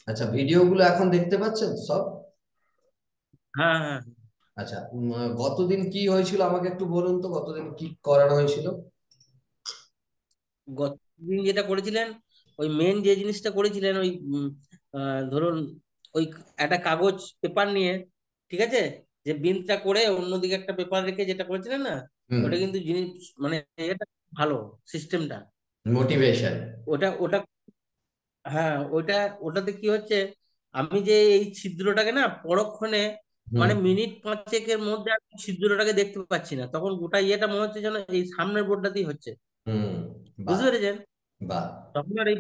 আচ্ছা, ভিডিওগুলো এখন দেখতে পাচ্ছেন তো সব? হ্যাঁ, হ্যাঁ। আচ্ছা, গতদিন কি হয়েছিল আমাকে একটু বলুন তো, গতদিন কি করানো হয়েছিল? গতদিন যেটা করেছিলেন, ওই মেন যে জিনিসটা করেছিলেন, ওই ধরুন, ওই একটা কাগজ পেপার নিয়ে, ঠিক আছে, যে বিনটা করে অন্যদিকে একটা পেপার রেখে যেটা করেছিলেন না, হুম। ওটা কিন্তু জিনিস, মানে এটা ভালো সিস্টেমটা। মোটিভেশন। ওটা ওটা হ্যাঁ, ওটাতে কি হচ্ছে, আমি যে এই ছিদ্রটাকে না পরক্ষণে, হুম। মানে মিনিট পাঁচেকের মধ্যে আমি ছিদ্রটাকে দেখতে পাচ্ছি না, তখন গোটা ইয়েটা মনে হচ্ছে যেন এই সামনের বোর্ডটাতেই হচ্ছে। হুম। বাহ। বুঝতে পেরেছেন? বাহ। তখন আর এই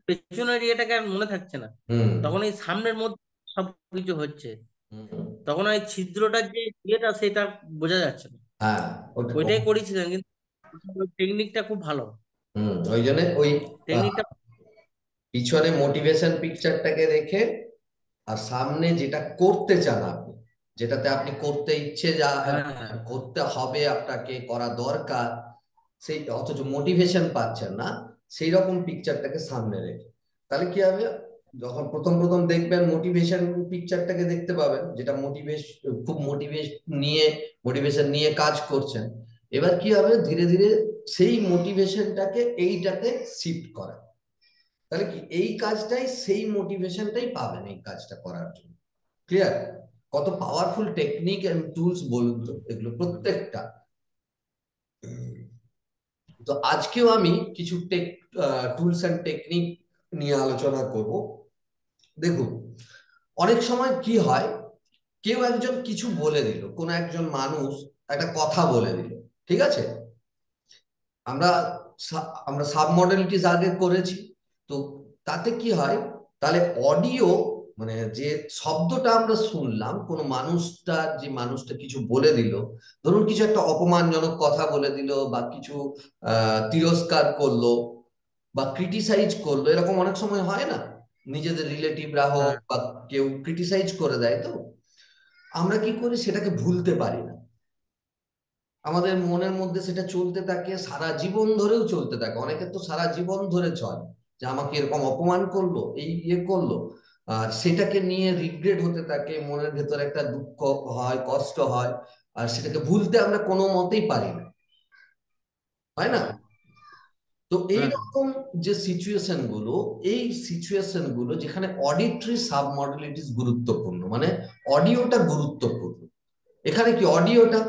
পেছনের ইয়েটাকে আর মনে থাকছে না, হুম। তখন এই সামনের মধ্যে সবকিছু হচ্ছে। হুম। তখন আর এই ছিদ্রটার যে ইয়েটা সেটা বোঝা যাচ্ছে না। হ্যাঁ। ওটা ওইটাই করেছিলেন, কিন্তু টেকনিকটা খুব ভালো। ওই জন্য ওই আহ, টেকনিকটা। পিছনে মোটিভেশন পিকচারটাকে রেখে আর সামনে যেটা করতে চান আপনি, যেটাতে আপনি করতে ইচ্ছে, যা হ্যাঁ, করতে হবে আপনাকে, করা দরকার, সেই অথচ মোটিভেশন পাচ্ছেন না, সেই রকম পিকচারটাকে সামনে রেখে, তাহলে কি হবে? যখন প্রথম প্রথম দেখবেন মোটিভেশন পিকচারটাকে দেখতে পাবেন, যেটা মোটিভেশন নিয়ে কাজ করছেন। এবার কি হবে, ধীরে ধীরে সেই মোটিভেশনটাকে এইটাতে শিফট করা, তাহলে কি এই কাজটাই, সেই মোটিভেশনটাই পাবেন এই কাজটা করার জন্য। ক্লিয়ার? কত পাওয়ারফুল টেকনিক এন্ড টুলস বলুন তো এগুলো প্রত্যেকটা। তো আজকেও আমি কিছু টুলস এন্ড টেকনিক নিয়ে আলোচনা করব। দেখুন, অনেক সময় কি হয়, কেউ একজন কিছু বলে দিল, কোন একজন মানুষ একটা কথা বলে দিল, ঠিক আছে? আমরা আমরা সাব মডেলিটিস আগে করেছি। তো তাতে কি হয়, তাহলে অডিও, মানে যে শব্দটা আমরা শুনলাম, কোন মানুষটা, যে মানুষটা কিছু বলে দিল, ধরুন কিছু একটা অপমানজনক কথা বলে দিল, বা কিছু তিরস্কার করলো, বা ক্রিটিসাইজ করলো, এরকম অনেক সময় হয় না? নিজেদের রিলেটিভরা হোক হ্যাঁ, বা কেউ ক্রিটিসাইজ করে দেয়, তো আমরা কি করি, সেটাকে ভুলতে পারি না। আমাদের মনের মধ্যে সেটা চলতে থাকে, সারা জীবন ধরেও চলতে থাকে, অনেকের তো সারা জীবন ধরে চলে, যে আমাকে এরকম অপমান করলো, এই ইয়ে করলো, আর সেটাকে নিয়ে রিগ্রেট হতে থাকে, মনের ভেতরে একটা দুঃখ হয়, কষ্ট হয়, আর সেটাকে ভুলতে আমরা কোনো মতেই পারি না, হয় না? হ্যাঁ, তো এই হ্যাঁ, রকম যে সিচুয়েশন গুলো, এই সিচুয়েশন গুলো যেখানে অডিটরি সাবমডেলিটিস গুরুত্বপূর্ণ, মানে অডিওটা গুরুত্বপূর্ণ। এখানে কি অডিওটা,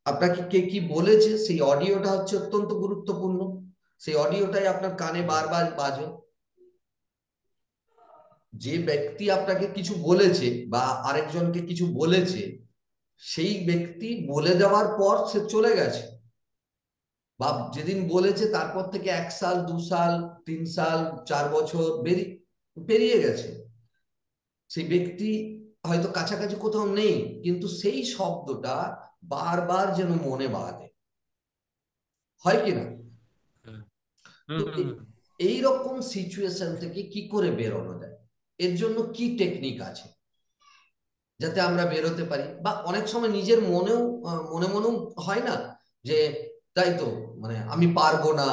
আপনাকে কে কি বলেছে, সেই অডিওটা হচ্ছে অত্যন্ত গুরুত্বপূর্ণ। সেই অডিওটাই আপনার কানে বারবার বাজে। যে ব্যক্তি আপনাকে কিছু বলেছে বা আরেকজনকে কিছু বলেছে, সেই ব্যক্তি বলে দেওয়ার পর সে চলে গেছে, বা যেদিন বলেছে তারপর থেকে 1 সাল, 2 সাল, 3 সাল, 4 বছর পেরিয়ে গেছে, সেই ব্যক্তি হয়তো কাছাকাছি কোথাও নেই, কিন্তু সেই শব্দটা বারবার যেন মনে বাধে, হয় কি না? হুম, তো হুম, হুম, হুম। এই রকম সিচুয়েশন থেকে কি করে বেরোনো যায়, এর জন্য কি টেকনিক আছে, যাতে আমরা বেরোতে পারি? বা অনেক সময় নিজের মনেও, মনে মনেও হয় না যে, তাই তো, মানে আমি পারবো না,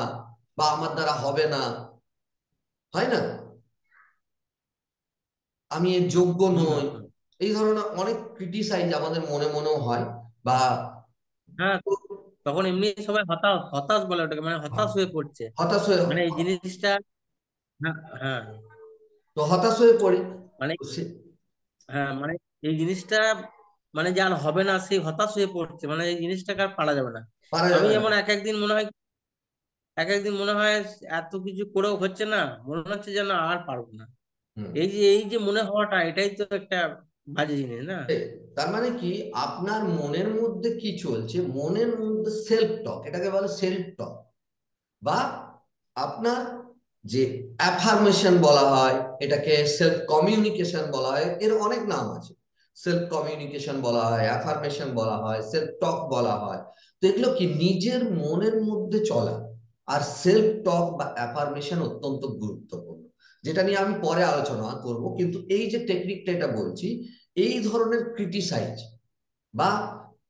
বা আমার দ্বারা হবে না, হয় না, আমি এর যোগ্য হুম, নই, হুম। এই ধরনের অনেক ক্রিটিসাইজ আমাদের মনে মনেও হয়, বা হ্যাঁ, তখন এমনি সবাই হতাশ হতাশ বলে ওটাকে, মানে হতাশ হয়ে পড়ছে, হতাশ হয়ে, মানে এই জিনিসটা। হ্যাঁ, হ্যাঁ, তো হতাশ হয়ে পড়ি। মানে তো সে হ্যাঁ, মানে এই জিনিসটা, মানে যার হবে না সেই হতাশ হয়ে পড়ছে, মানে এই জিনিসটাকে আর পারা যাবে না। পারা আমি যাবে না। যেমন এক একদিন মনে হয় এত কিছু করেও হচ্ছে না, মনে হচ্ছে যেন আর পারবো না। হুম। এই যে মনে হওয়াটা, এটাই তো একটা বাজে জিনিস না। তার মানে কি, আপনার মনের মধ্যে কি চলছে, মনের মধ্যে সেলফ টক, এটাকে বলে সেলফ টক, বা আপনার যে অ্যাফার্মেশন বলা হয়, এটাকে সেলফ কমিউনিকেশন বলা হয়, এর অনেক নাম আছে। সেলফ কমিউনিকেশন বলা হয়, অ্যাফার্মেশন বলা হয়, সেলফ টক বলা হয়। তো এগুলো কি, নিজের মনের মধ্যে চলা। আর সেলফ টক বা অ্যাফার্মেশন অত্যন্ত গুরুত্বপূর্ণ, যেটা নিয়ে আমি পরে আলোচনা করব, কিন্তু এই যে টেকনিকটা, এটা বলছি, এই ধরনের ক্রিটিসাইজ বা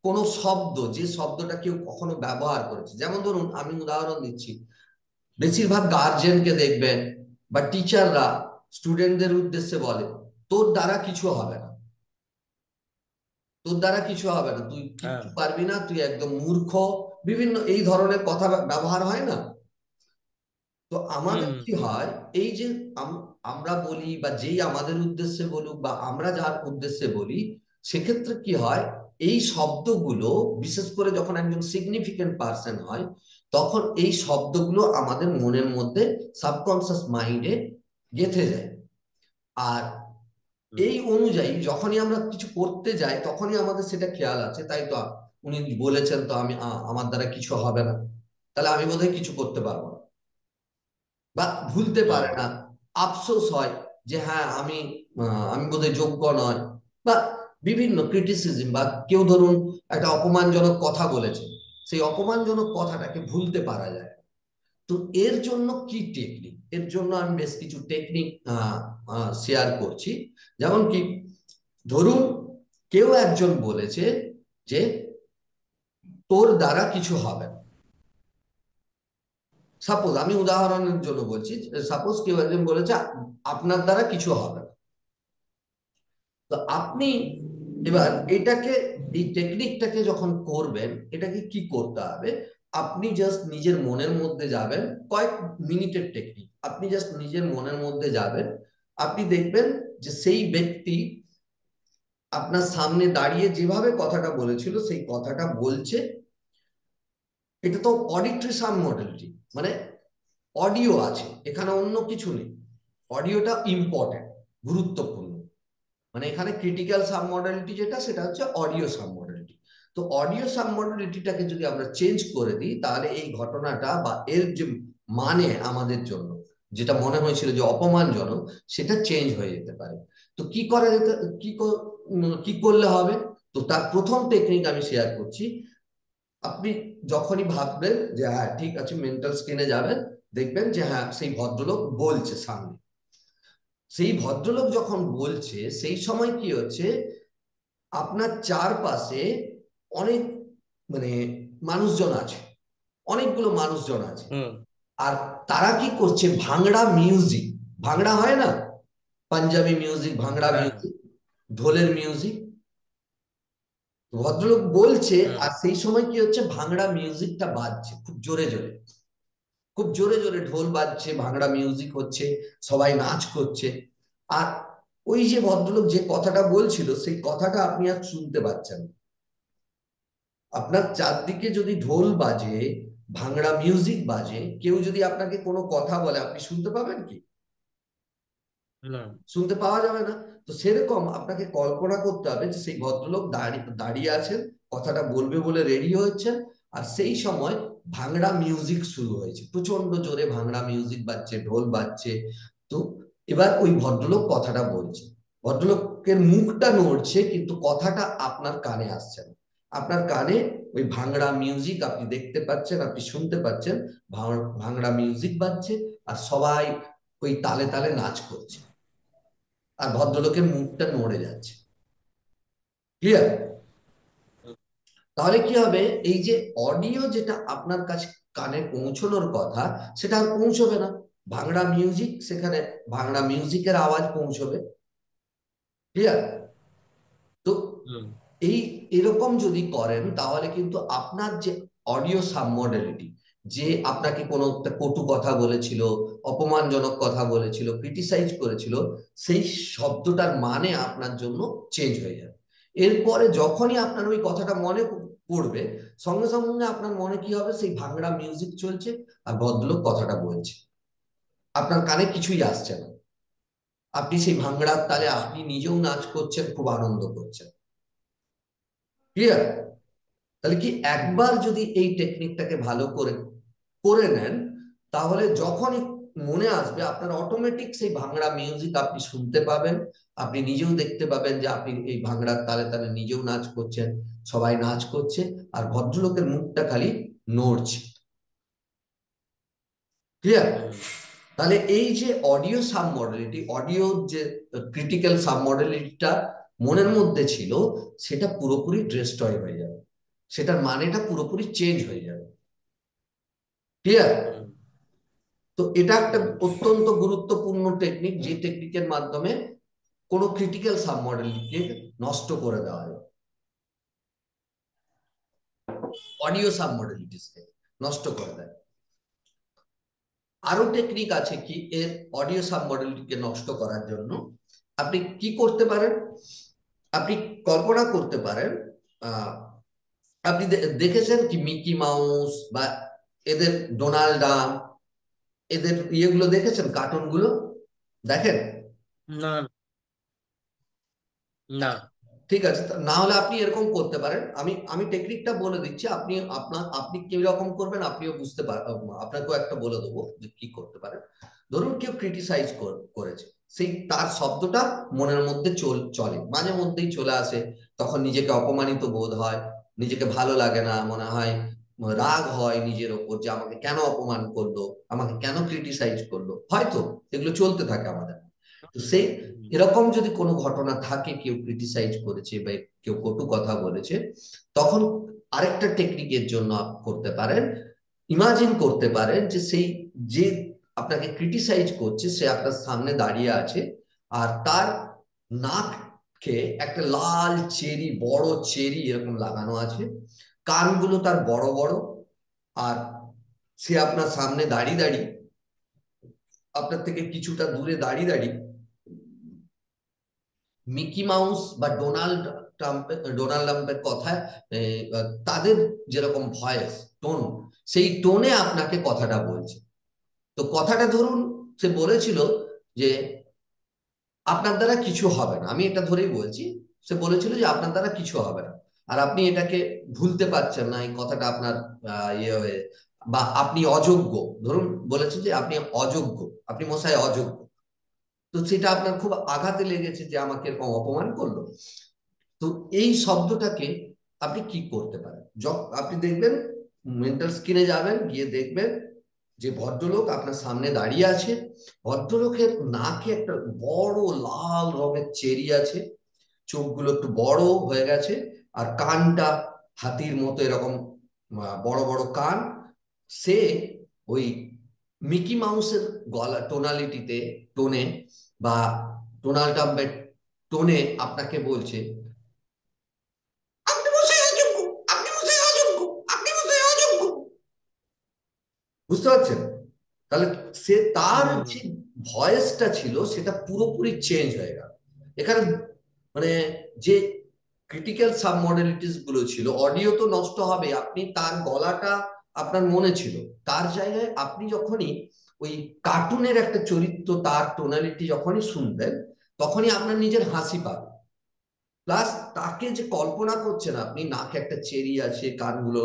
কোনো শব্দ, যে শব্দটা কেউ কখনো ব্যবহার করেছে, যেমন ধরুন আমি উদাহরণ দিচ্ছি, বেশিরভাগ গার্জেনকে দেখবেন বা টিচাররা, স্টুডেন্টদের উদ্দেশ্যে বলে, তোর দ্বারা কিছু হবে না, তোর দ্বারা কিছু হবে না, তুই হ্যাঁ। কিচ্ছু পারবি না, তুই একদম মূর্খ, বিভিন্ন এই ধরনের কথা ব্যবহার হয় না। তো আমাদের হুম। কি হয়, এই যে আমরা বলি বা যেই আমাদের উদ্দেশ্যে বলুক বা আমরা যার উদ্দেশ্যে বলি, সেক্ষেত্রে কি হয়, এই শব্দগুলো বিশেষ করে যখন একজন সিগনিফিকেন্ট পার্সন হয়, তখন এই শব্দগুলো আমাদের মনের মধ্যে সাবকনসিয়াস মাইন্ডে গেঁথে যায়। আর হুম। এই অনুযায়ী যখনই আমরা কিছু করতে যাই তখনই আমাদের সেটা খেয়াল আছে, তাই তো উনি বলেছেন, তো আমি আমার দ্বারা কিছু হবে না, তাহলে আমি বোধহয় কিছু করতে পারবো না, বা ভুলতে হুম। পারে না, আফসোস হয় যে হ্যাঁ আমি বোধহয় যোগ্য নয়, বা বিভিন্ন ক্রিটিসিজম, বা কেউ ধরুন একটা অপমানজনক কথা বলেছে, সেই অপমানজনক কথাটাকে ভুলতে পারা যায়। তো এর জন্য কি টেকনিক, এর জন্য আমি বেশ কিছু টেকনিক শেয়ার করছি। যেমন কি, ধরুন কেউ একজন বলেছে যে তোর দ্বারা কিছু হবে না, সাপোজ, আমি উদাহরণের জন্য বলছি, সাপোজ কেউ একজন বলেছে আপনার দ্বারা কিছু হবে না। তো আপনি এবার এটাকে, এই টেকনিকটাকে যখন করবেন, এটাকে কি করতে হবে, আপনি জাস্ট নিজের মনের মধ্যে যাবেন, কয়েক মিনিটের টেকনিক, আপনি জাস্ট নিজের মনের মধ্যে যাবেন, আপনি দেখবেন যে সেই ব্যক্তি আপনার সামনে দাঁড়িয়ে যেভাবে কথাটা বলেছিল সেই কথাটা বলছে। এটা তো অডিটরি সাম মডেলিটি, মানে অডিও আছে এখানে, অন্য কিছু নেই, অডিওটা ইম্পর্টেন্ট, গুরুত্বপূর্ণ। মানে এখানে ক্রিটিক্যাল সাব মডেলিটি যেটা, সেটা হচ্ছে অডিও সাব মডেলিটি। তো অডিও সাব মডেলিটিটাকে যদি আমরা চেঞ্জ করে দিই, তাহলে এই ঘটনাটা বা এর যে মানে আমাদের জন্য যেটা মনে হয়েছিল যে অপমানজনক, সেটা চেঞ্জ হয়ে যেতে পারে। তো কি করা যেতে, কি করলে হবে, তো তার প্রথম টেকনিক আমি শেয়ার করছি। আপনি যখনই ভাববেন যে হ্যাঁ ঠিক আছে, মেন্টাল স্ক্রিনে যাবেন, দেখবেন যে হ্যাঁ সেই ভদ্রলোক বলছে সামনে, সেই ভদ্রলোক যখন বলছে সেই সময় কি হচ্ছে, আপনার চারপাশে অনেক, মানে মানুষজন আছে, অনেকগুলো মানুষজন আছে। হুম। আর তারা কি করছে, ভাংড়া মিউজিক, ভাংড়া হয় না, পাঞ্জাবি মিউজিক, ভাংড়া হ্যাঁ। মিউজিক, ঢোলের মিউজিক, ভদ্রলোক বলছে, হুম। আর সেই সময় কি হচ্ছে, ভাংড়া মিউজিকটা বাজছে খুব জোরে জোরে, খুব জোরে জোরে ঢোল বাজছে, ভাংড়া মিউজিক হচ্ছে, সবাই নাচ করছে। আর ওই যে ভদ্রলোক যে কথাটা বলছিল, সেই কথাটা আপনি আর শুনতে পাচ্ছেন না। আপনার চারদিকে যদি ঢোল বাজে, ভাংড়া মিউজিক বাজে, কেউ যদি আপনাকে কোনো কথা বলে, আপনি শুনতে পাবেন কি? না। শুনতে পাওয়া যাবে না। তো সেরকম আপনাকে কল্পনা করতে হবে যে সেই ভদ্রলোক দাঁড়িয়ে দাঁড়িয়ে আছেন, কথাটা বলবে বলে রেডি হচ্ছেন, আর সেই সময় ভাংড়া মিউজিক শুরু হয়েছে, প্রচন্ড জোরে ভাংড়া মিউজিক বাজছে, ঢোল বাজছে। তো এবার ওই ভদ্রলোক কথাটা বলছে, ভদ্রলোকের মুখটা নড়ছে, কিন্তু কথাটা আপনার কানে আসছে না। আপনার কানে ওই ভাংড়া মিউজিক আপনি দেখতে পাচ্ছেন, আপনি শুনতে পাচ্ছেন, ভাংড়া মিউজিক বাজছে, আর সবাই ওই তালে তালে নাচ করছে, আর ভদ্রলোকের মুখটা নড়ে যাচ্ছে। ক্লিয়ার? তাহলে কি হবে, এই যে অডিও যেটা আপনার কাছে কানে পৌঁছানোর কথা, সেটা আর পৌঁছবে না। ভাংড়া মিউজিক, সেখানে ভাংড়া মিউজিকের আওয়াজ পৌঁছবে। ক্লিয়ার? তো হুম। এই এরকম যদি করেন, তাহলে কিন্তু আপনার যে অডিও সাবমডেলিটি, যে আপনাকে কোনো একটা কটু কথা বলেছিল, অপমানজনক কথা বলেছিল, ক্রিটিসাইজ করেছিল, সেই শব্দটার মানে আপনার জন্য চেঞ্জ হয়ে যাবে। এরপরে যখনই আপনার ওই কথাটা মনে পড়বে, সঙ্গে সঙ্গে আপনার মনে কি হবে, সেই ভাংড়া মিউজিক চলছে, আর ভদ্রলোক কথাটা বলছে, আপনার কানে কিছুই আসছে না, আপনি সেই ভাংড়ার তালে আচ্ছা। আপনি নিজেও নাচ করছেন, খুব আনন্দ করছেন। ক্লিয়ার? তাহলে কি, একবার যদি এই টেকনিকটাকে ভালো করে করে নেন, তাহলে যখনই মনে আসবে, আপনার অটোমেটিক সেই ভাংড়া মিউজিক আপনি শুনতে পাবেন, আপনি নিজেও দেখতে পাবেন যে আপনি এই ভাংড়ার তালে তালে নিজেও নাচ করছেন, সবাই নাচ করছে, আর ভদ্রলোকের মুখটা খালি নড়ছে। ক্লিয়ার? হুম। তাহলে এই যে অডিও সাব মডেলিটি, অডিও যে ক্রিটিক্যাল সাব মডেলিটিটা মনের মধ্যে ছিল, সেটা পুরোপুরি ডিস্ট্রয় হয়ে যাবে, সেটার মানেটা পুরোপুরি চেঞ্জ হয়ে যাবে। ক্লিয়ার? হুম। তো এটা একটা অত্যন্ত গুরুত্বপূর্ণ টেকনিক, যে টেকনিকের মাধ্যমে কোনো ক্রিটিক্যাল সাবমডেলকে নষ্ট করে দেওয়া হয়, অডিও সাবমডেলিটিসকে নষ্ট করে দেয়। আরো টেকনিক আছে কি এর অডিও সাবমডেলিটিকে নষ্ট করার জন্য। আপনি কি করতে পারেন, আপনি কল্পনা করতে পারেন, আহ আপনি দেখেছেন কি মিকি মাউস বা এদের ডোনাল্ড ডাক, এদের ইয়েগুলো দেখেছেন, কার্টুনগুলো দেখেন? না, না। ঠিক আছে, না হলে আপনি এরকম করতে পারেন, আমি আমি টেকনিকটা বলে দিচ্ছি, আপনি আপনি কি রকম করবেন আপনিও বুঝতে পারেন, আপনাকেও একটা বলে দেবো যে কি করতে পারেন। ধরুন কেউ ক্রিটিসাইজ করেছে, সেই তার শব্দটা মনের মধ্যে চলে, মাঝে মধ্যেই চলে আসে, তখন নিজেকে অপমানিত বোধ হয়, নিজেকে ভালো লাগে না, মনে হয় রাগ হয় নিজের ওপর যে আমাকে কেন অপমান করলো, আমাকে কেন ক্রিটিসাইজ করলো, হয়তো এগুলো চলতে থাকে আমাদের। তো সেই এরকম যদি কোনো ঘটনা থাকে, কেউ ক্রিটিসাইজ করেছে বা কেউ কটু কথা বলেছে, তখন আরেকটা টেকনিকের জন্য করতে পারেন, ইমাজিন করতে পারেন যে সেই যে আপনাকে ক্রিটিসাইজ করছে সে আপনার সামনে দাঁড়িয়ে আছে, আর তার নাককে একটা লাল চেরি, বড় চেরি এরকম লাগানো আছে, কানগুলো তার বড় বড়, আর সে আপনার সামনে দাঁড়িয়ে দাঁড়িয়ে, আপনার থেকে কিছুটা দূরে দাঁড়িয়ে দাঁড়িয়ে মিকি মাউস বা ডোনাল্ড ট্রাম্পের কথায় তাদের যেরকম ভয়েস টোন, সেই টোনে আপনাকে কথাটা বলছে। তো কথাটা ধরুন সে বলেছিল যে আপনার দ্বারা কিছু হবে না, আমি এটা ধরেই বলছি, সে বলেছিল যে আপনার দ্বারা কিছু হবে না, আর আপনি এটাকে ভুলতে পারছেন না, এই কথাটা আপনার ইয়ে হয়ে, বা আপনি অযোগ্য, ধরুন বলেছে যে আপনি অযোগ্য, আপনি মশাই অযোগ্য, তো সেটা আপনার খুব আঘাতে লেগেছে যে আমাকে এরকম অপমান করলো। তো এই শব্দটাকে আপনি কি করতে পারেন, আপনি দেখবেন, মেন্টাল স্ক্রিনে যাবেন, গিয়ে দেখবেন যে ভদ্রলোক আপনার সামনে দাঁড়িয়ে আছে, ভদ্রলোকের নাকে একটা বড় লাল রঙের চেরি আছে, চোখগুলো একটু বড় হয়ে গেছে, আর কানটা হাতির মতো এরকম বড় বড় কান। সে ওই মিকি মাউসের গলা টোনালিটিতে, টোনে, বা ডোনাল্ড ট্রাম্পের টোনে আপনাকে বলছে আপনি মশাই অযোগ্য, আপনি মশাই অযোগ্য, আপনি মশাই অযোগ্য। বুঝতে পারছেন? তাহলে সে তার হুম, যে ভয়েসটা ছিল সেটা পুরোপুরি চেঞ্জ হয়ে গেল। এখানে মানে যে ক্রিটিক্যাল সাবমডেলিটিস গুলো ছিল, অডিও তো নষ্ট হবে, আপনি তার গলাটা আপনার মনে ছিল, তার জায়গায় আপনি যখনই ওই কার্টুনের একটা চরিত্র তার টোনালিটি যখনই শুনবেন, তখনই আপনার নিজের হাসি পাবে। প্লাস তাকে যে কল্পনা করছেন আপনি, নাকে একটা চেরি আছে, কানগুলো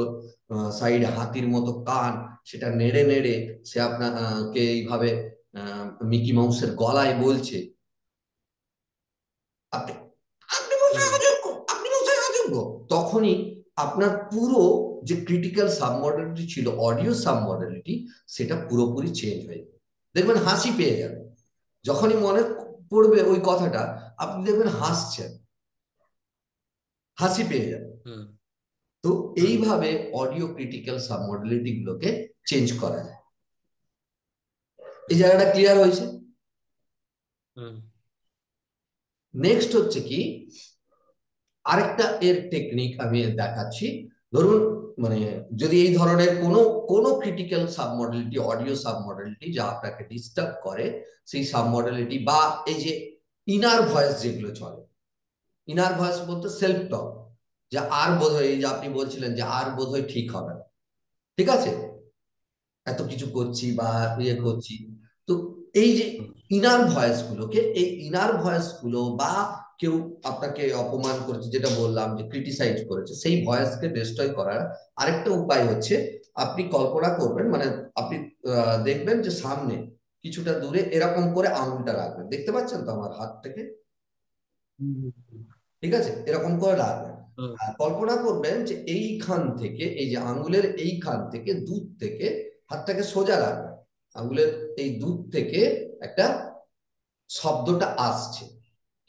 সাইডে হাতির মতো কান, সেটা নেড়ে নেড়ে সে আপনাকে এইভাবে মিকি মাউসের গলায় বলছে আপনি আপনি মশাই হুম, অযোগ্য, আপনি মশাই অযোগ্য। তখনই আপনার পুরো যে ক্রিটিক্যাল সাবমডেলিটি ছিল, অডিও সাবমডেলিটি, সেটা পুরোপুরি চেঞ্জ হয়ে যাবে, দেখবেন হাসি পেয়ে যাবে, যখনই মনে পড়বে ওই কথাটা আপনি দেখবেন হাসছেন, হাসি পেয়ে যাবে। হুম, তো হুম, এইভাবে অডিও ক্রিটিক্যাল সাবমডেলিটি গুলোকে চেঞ্জ করা যায়। এই জায়গাটা ক্লিয়ার হয়েছে? হুম, নেক্সট হচ্ছে কি, আরেকটা এর টেকনিক আমি দেখাচ্ছি। ধরুন মানে যদি এই ধরনের কোনো কোনো ক্রিটিক্যাল সাবমডেলিটি, অডিও সাবমডেলিটি যা আপনাকে ডিস্টার্ব করে, সেই সাবমডেলিটি বা এই যে ইনার ভয়েস যেগুলো চলে, ইনার ভয়েস বলতে সেলফ টক, যে আর বোধহয়, এই যে আপনি বলছিলেন যে আর বোধহয় ঠিক হবে না, ঠিক আছে, এত কিছু করছি বা ইয়ে হুম, করছি, তো এই যে হুম, ইনার ভয়েস গুলোকে, এই ইনার ভয়েস গুলো বা কেউ আপনাকে অপমান করেছে, যেটা বললাম যে ক্রিটিসাইজ করেছে, সেই ভয়েসকে ডিস্ট্রয় করার আরেকটা উপায় হচ্ছে, আপনি কল্পনা করবেন, মানে আপনি দেখবেন যে সামনে কিছুটা দূরে এরকম করে আঙুলটা রাখবেন, দেখতে পাচ্ছেন তো আমার হাত থেকে? হুম, ঠিক আছে, এরকম করে রাখবেন, হুম, আর কল্পনা করবেন যে এইখান থেকে, এই যে আঙ্গুলের এইখান থেকে, দুধ থেকে, হাতটাকে সোজা রাখবেন, আঙ্গুলের এই দুধ থেকে একটা শব্দটা আসছে,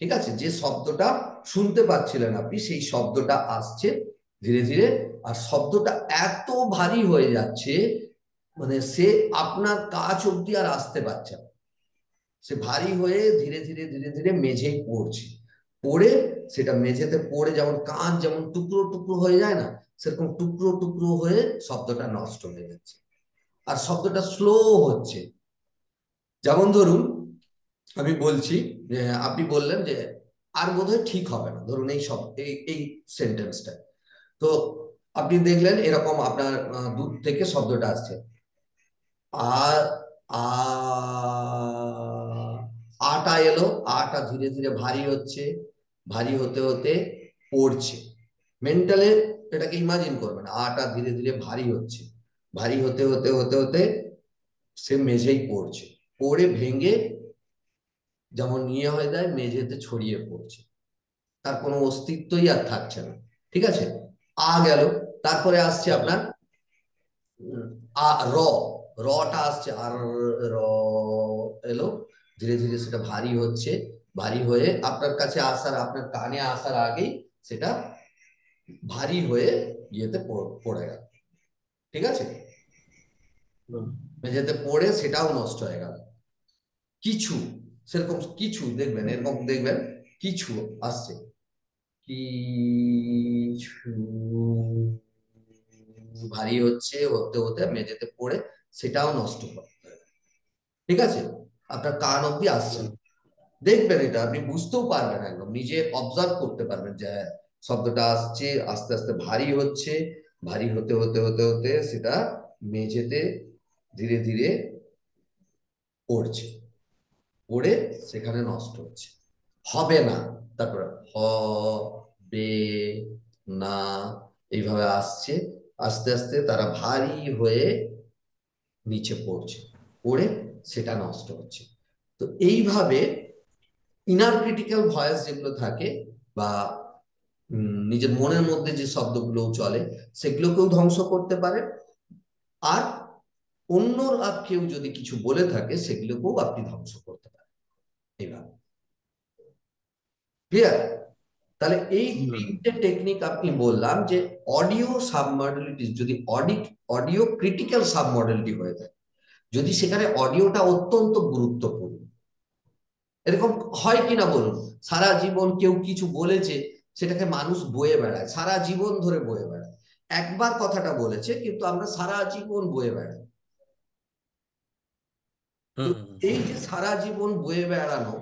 ঠিক আছে, যে শব্দটা শুনতে পাচ্ছিলেন আপনি, সেই শব্দটা আসছে ধীরে ধীরে, আর শব্দটা এত ভারী হয়ে যাচ্ছে, মানে সে আপনার কাছ অব্দি আর আসতে পারছে না, সে ভারী হয়ে ধীরে ধীরে ধীরে ধীরে মেঝেই পড়ছে। পড়ে সেটা মেঝেতে পড়ে যেমন কাঁচ যেমন টুকরো টুকরো হয়ে যায় না, সেরকম টুকরো টুকরো হয়ে শব্দটা নষ্ট হয়ে যাচ্ছে, আর শব্দটা স্লো হচ্ছে। যেমন ধরুন আমি বলছি যে, আপনি বললেন যে আর বোধহয় ঠিক হবে না, ধরুন এই সব এই সেন্টেন্সটা, তো আপনি দেখলেন এরকম আপনার দূর থেকে শব্দটা আসছে, আর আ আটা এলো, আটা ধীরে ধীরে ভারী হচ্ছে, ভারী হতে হতে পড়ছে। মেন্টালে এটাকে ইমাজিন করবেন, আটা ধীরে ধীরে ভারী হচ্ছে, ভারী হতে হতে হতে হতে সে মেঝেই পড়ছে, পড়ে ভেঙে যেমন নিয়ে হয়ে যায় মেঝেতে ছড়িয়ে পড়ছে, তার কোনো অস্তিত্বই আর থাকছে না। ঠিক আছে, আ গেল, তারপরে আসছে হুম আপনার আ র, রটা আসছে, আর র এলো, ধীরে ধীরে সেটা ভারী হচ্ছে, ভারী হয়ে আপনার কাছে আসার, আপনার কানে আসার আগেই সেটা ভারী হয়ে ইয়েতে পড়ে গেল। ঠিক আছে, হুম মেঝেতে পড়ে সেটাও নষ্ট হয়ে গেল। কিছু, সেরকম কিছু দেখবেন, এরকম দেখবেন কিছু আসছে, কিছু ভারী হচ্ছে, হতে হতে মেঝেতে পড়ে সেটাও নষ্ট হয়। ঠিক আছে, আপনার কান অব্দি আসছে হুম না। দেখবেন এটা আপনি বুঝতেও পারবেন, একদম নিজে অবজার্ভ করতে পারবেন যে হ্যাঁ, শব্দটা আসছে, আস্তে আস্তে ভারী হচ্ছে, ভারী হতে হতে হতে হতে সেটা মেঝেতে ধীরে ধীরে পড়ছে, পড়ে সেখানে নষ্ট হচ্ছে, হবে না। তারপরে বে না, এইভাবে আসছে, আস্তে আস্তে তারা ভারী হয়ে নিচে পড়ছে, পড়ে সেটা নষ্ট হচ্ছে। তো এইভাবে ইনার ক্রিটিক্যাল ভয়েস যেগুলো থাকে, বা নিজের মনের মধ্যে যে শব্দগুলো চলে, সেগুলোকেও ধ্বংস করতে পারে। আর অন্য কেউ যদি কিছু বলে থাকে সেগুলোকেও আপনি ধ্বংস করতে পারেন এইভাবে। ক্লিয়ার? তাহলে এই হুম তিনটে টেকনিক আপনি বললাম যে অডিও সাবমডেলিটি, যদি অডিও ক্রিটিক্যাল সাবমডেলিটি হয়ে থাকে, যদি সেখানে অডিওটা অত্যন্ত গুরুত্বপূর্ণ, এরকম হয় কিনা বলুন, সারা জীবন কেউ কিছু বলেছে, সেটাকে মানুষ বয়ে বেড়ায়, সারা জীবন ধরে বয়ে বেড়ায়। একবার কথাটা বলেছে কিন্তু আমরা সারা জীবন বয়ে বেড়াই। তো হুম হুম এই যে সারা জীবন বয়ে বেড়ানো,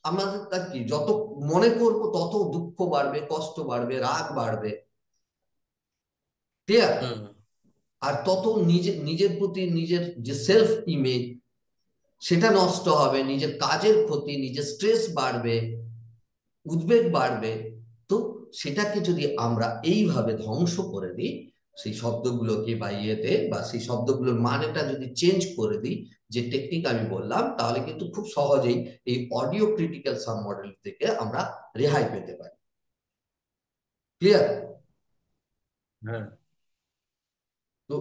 আমাদের তা কি, যত মনে করব তত দুঃখ বাড়বে, কষ্ট বাড়বে, রাগ বাড়বে। ক্লিয়ার? হুম আর তত নিজের নিজের প্রতি নিজের যে সেলফ ইমেজ, সেটা নষ্ট হবে, নিজের কাজের ক্ষতি, নিজের স্ট্রেস বাড়বে, উদ্বেগ বাড়বে। তো সেটাকে যদি আমরা এইভাবে ধ্বংস করে দিই, সেই শব্দগুলোকে বা ইয়েতে, বা সেই শব্দগুলোর মানেটা যদি চেঞ্জ করে দিই, যে টেকনিক আমি বললাম, তাহলে কিন্তু খুব সহজেই এই অডিও ক্রিটিক্যাল সাব মডেল থেকে আমরা রেহাই পেতে পারি। ক্লিয়ার? হ্যাঁ তো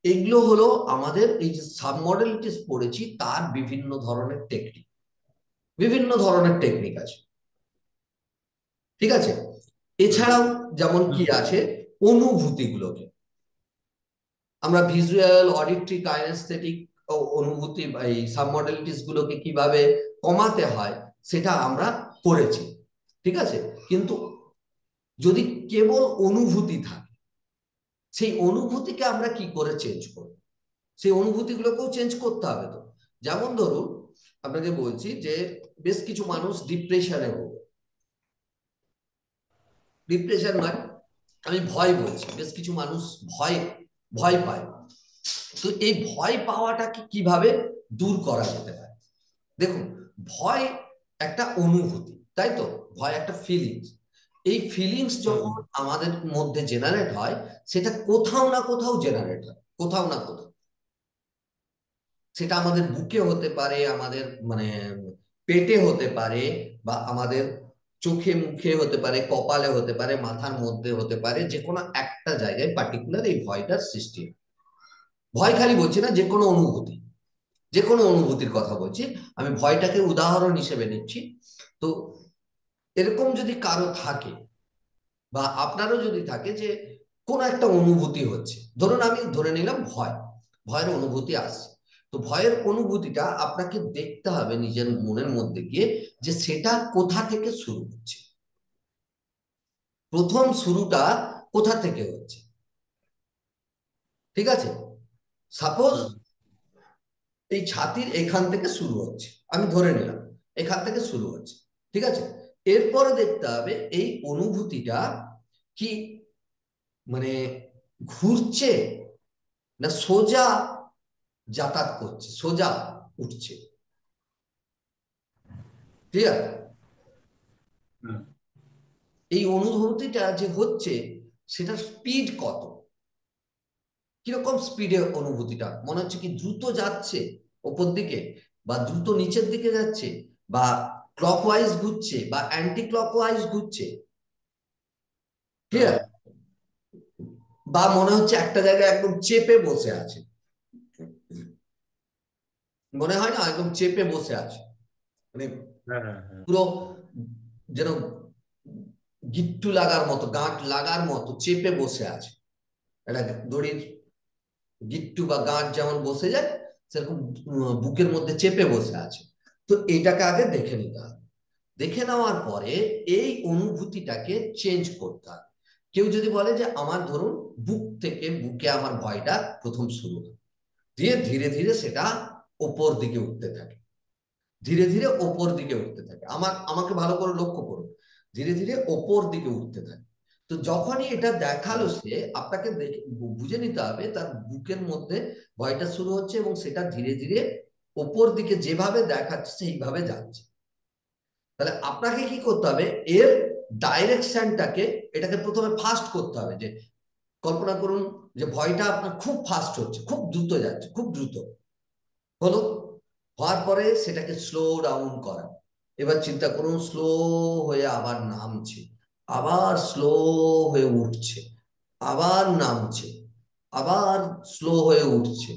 এগুলো হলো আমাদের এই যে সাব মডেলিটিস পড়েছি তার বিভিন্ন ধরনের টেকনিক, বিভিন্ন ধরনের টেকনিক আছে। ঠিক আছে, হুম এছাড়াও যেমন কি হুম আছে, অনুভূতিগুলোকে আমরা ভিজুয়াল, অডিটরি, কাইনেস্থেটিক অনুভূতি, এই সাবমডেলিটিস গুলোকে কিভাবে কমাতে হয় সেটা আমরা করেছি। ঠিক আছে, কিন্তু যদি কেবল অনুভূতি থাকে, সেই অনুভূতিকে আমরা কি করে চেঞ্জ করব? সেই অনুভূতিগুলোকেও চেঞ্জ করতে হবে। তো যেমন ধরুন আপনাকে বলছি যে বেশ কিছু মানুষ ডিপ্রেশনে ভোগে। ডিপ্রেশন নয়, আমি ভয় বলছি, বেশ কিছু মানুষ ভয় ভয় পায়। তো এই ভয় পাওয়াটাকে কিভাবে দূর করা যেতে পারে? দেখুন, ভয় একটা অনুভূতি, তাই তো, ভয় একটা ফিলিংস। এই ফিলিংস হুম যখন আমাদের মধ্যে জেনারেট হয়, সেটা কোথাও না কোথাও জেনারেট হয়, কোথাও না কোথাও। সেটা আমাদের বুকে হতে পারে, আমাদের মানে পেটে হতে পারে, বা আমাদের চোখে মুখে হতে পারে, কপালে হতে পারে, মাথার মধ্যে হতে পারে, যে কোনো একটা জায়গায় পার্টিকুলার এই ভয়টার সৃষ্টি হয়। ভয় খালি বলছি না, যে কোনো অনুভূতি, যে কোনো অনুভূতির কথা বলছি, আমি ভয়টাকে উদাহরণ হিসেবে নিচ্ছি। তো এরকম যদি কারো থাকে, বা আপনারও যদি থাকে, যে কোনো একটা অনুভূতি হচ্ছে, ধরুন আমি ধরে নিলাম ভয়, ভয়ের অনুভূতি আসছে। তো ভয়ের অনুভূতিটা আপনাকে দেখতে হবে নিজের মনের মধ্যে গিয়ে যে সেটা কোথা থেকে শুরু হচ্ছে, প্রথম শুরুটা কোথা থেকে হচ্ছে। ঠিক আছে, সাপোজ হুম। এই ছাতির এখান থেকে শুরু হচ্ছে, আমি ধরে নিলাম এখান থেকে শুরু হচ্ছে। ঠিক আছে, এরপরে দেখতে হবে এই অনুভূতিটা কি মানে ঘুরছে না সোজা যাতায়াত করছে, সোজা উঠছে। ক্লিয়ার? হুম। এই অনুভূতিটা যে হচ্ছে সেটার স্পিড কত, কিরকম স্পিডে অনুভূতিটা মনে হচ্ছে, কি দ্রুত যাচ্ছে ওপর দিকে, বা দ্রুত নিচের দিকে যাচ্ছে, বা ক্লকওয়াইজ ঘুরছে বা অ্যান্টি ক্লকওয়াইজ ঘুরছে। হুম। ক্লিয়ার? বা মনে হচ্ছে একটা জায়গায় একদম চেপে বসে আছে, মনে হয় না একদম চেপে বসে আছে, মানে হ্যাঁ, হ্যাঁ, হ্যাঁ। পুরো যেন গিট্টু লাগার মতো, গাঁট লাগার মতো চেপে বসে আছে। একটা দড়ির গিট্টু বা গাঁট যেমন বসে যায়, সেরকম বুকের মধ্যে চেপে বসে আছে। তো এটাকে আগে দেখে নিতে হবে। দেখে নেওয়ার পরে এই অনুভূতিটাকে চেঞ্জ করতে হবে। কেউ যদি বলে যে আমার ধরুন বুক থেকে, বুকে আমার ভয়টা প্রথম শুরু হয়, দিয়ে ধীরে ধীরে সেটা ওপর দিকে উঠতে থাকে, ধীরে ধীরে ওপর দিকে উঠতে থাকে। আমাকে ভালো করে লক্ষ্য করুন, ধীরে ধীরে ওপর দিকে উঠতে থাকে। তো যখনই এটা দেখালো, হুম। সে আপনাকে দেখে বুঝে নিতে হবে তার বুকের মধ্যে ভয়টা শুরু হচ্ছে এবং সেটা ধীরে ধীরে ওপর দিকে যেভাবে দেখাচ্ছে সেইভাবে যাচ্ছে। তাহলে আপনাকে কি করতে হবে, এর ডাইরেকশনটাকে, এটাকে প্রথমে ফাস্ট করতে হবে। যে কল্পনা করুন যে ভয়টা আপনার খুব ফাস্ট হচ্ছে, খুব দ্রুত যাচ্ছে, খুব দ্রুত হলো, হওয়ার পরে সেটাকে স্লো ডাউন করা। এবার চিন্তা করুন স্লো হয়ে আবার নামছে, আবার স্লো হয়ে উঠছে, আবার নামছে, আবার স্লো হয়ে উঠছে,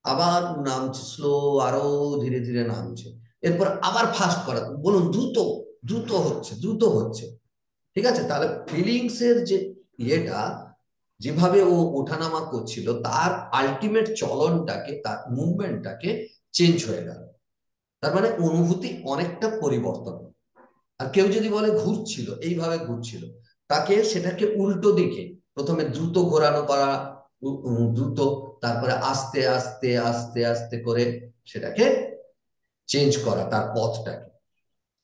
আবার নামছে স্লো, আরো ধীরে ধীরে নামছে। এরপর আবার ফাস্ট করা, বলুন দ্রুত, দ্রুত হচ্ছে, দ্রুত হচ্ছে। ঠিক আছে, তাহলে ফিলিংস এর যে ইয়েটা, যেভাবে ও ওঠানামা করছিল, তার আলটিমেট চলনটাকে, তার মুভমেন্টটাকে চেঞ্জ হয়ে গেল। তার মানে অনুভূতি অনেকটা পরিবর্তন। আর কেউ যদি বলে ঘুরছিল, এইভাবে ঘুরছিল, তাকে সেটাকে উল্টো দিকে প্রথমে দ্রুত ঘোরানো করা, দ্রুত, তারপরে আস্তে আস্তে আস্তে আস্তে করে সেটাকে চেঞ্জ করা, তার পথটাকে।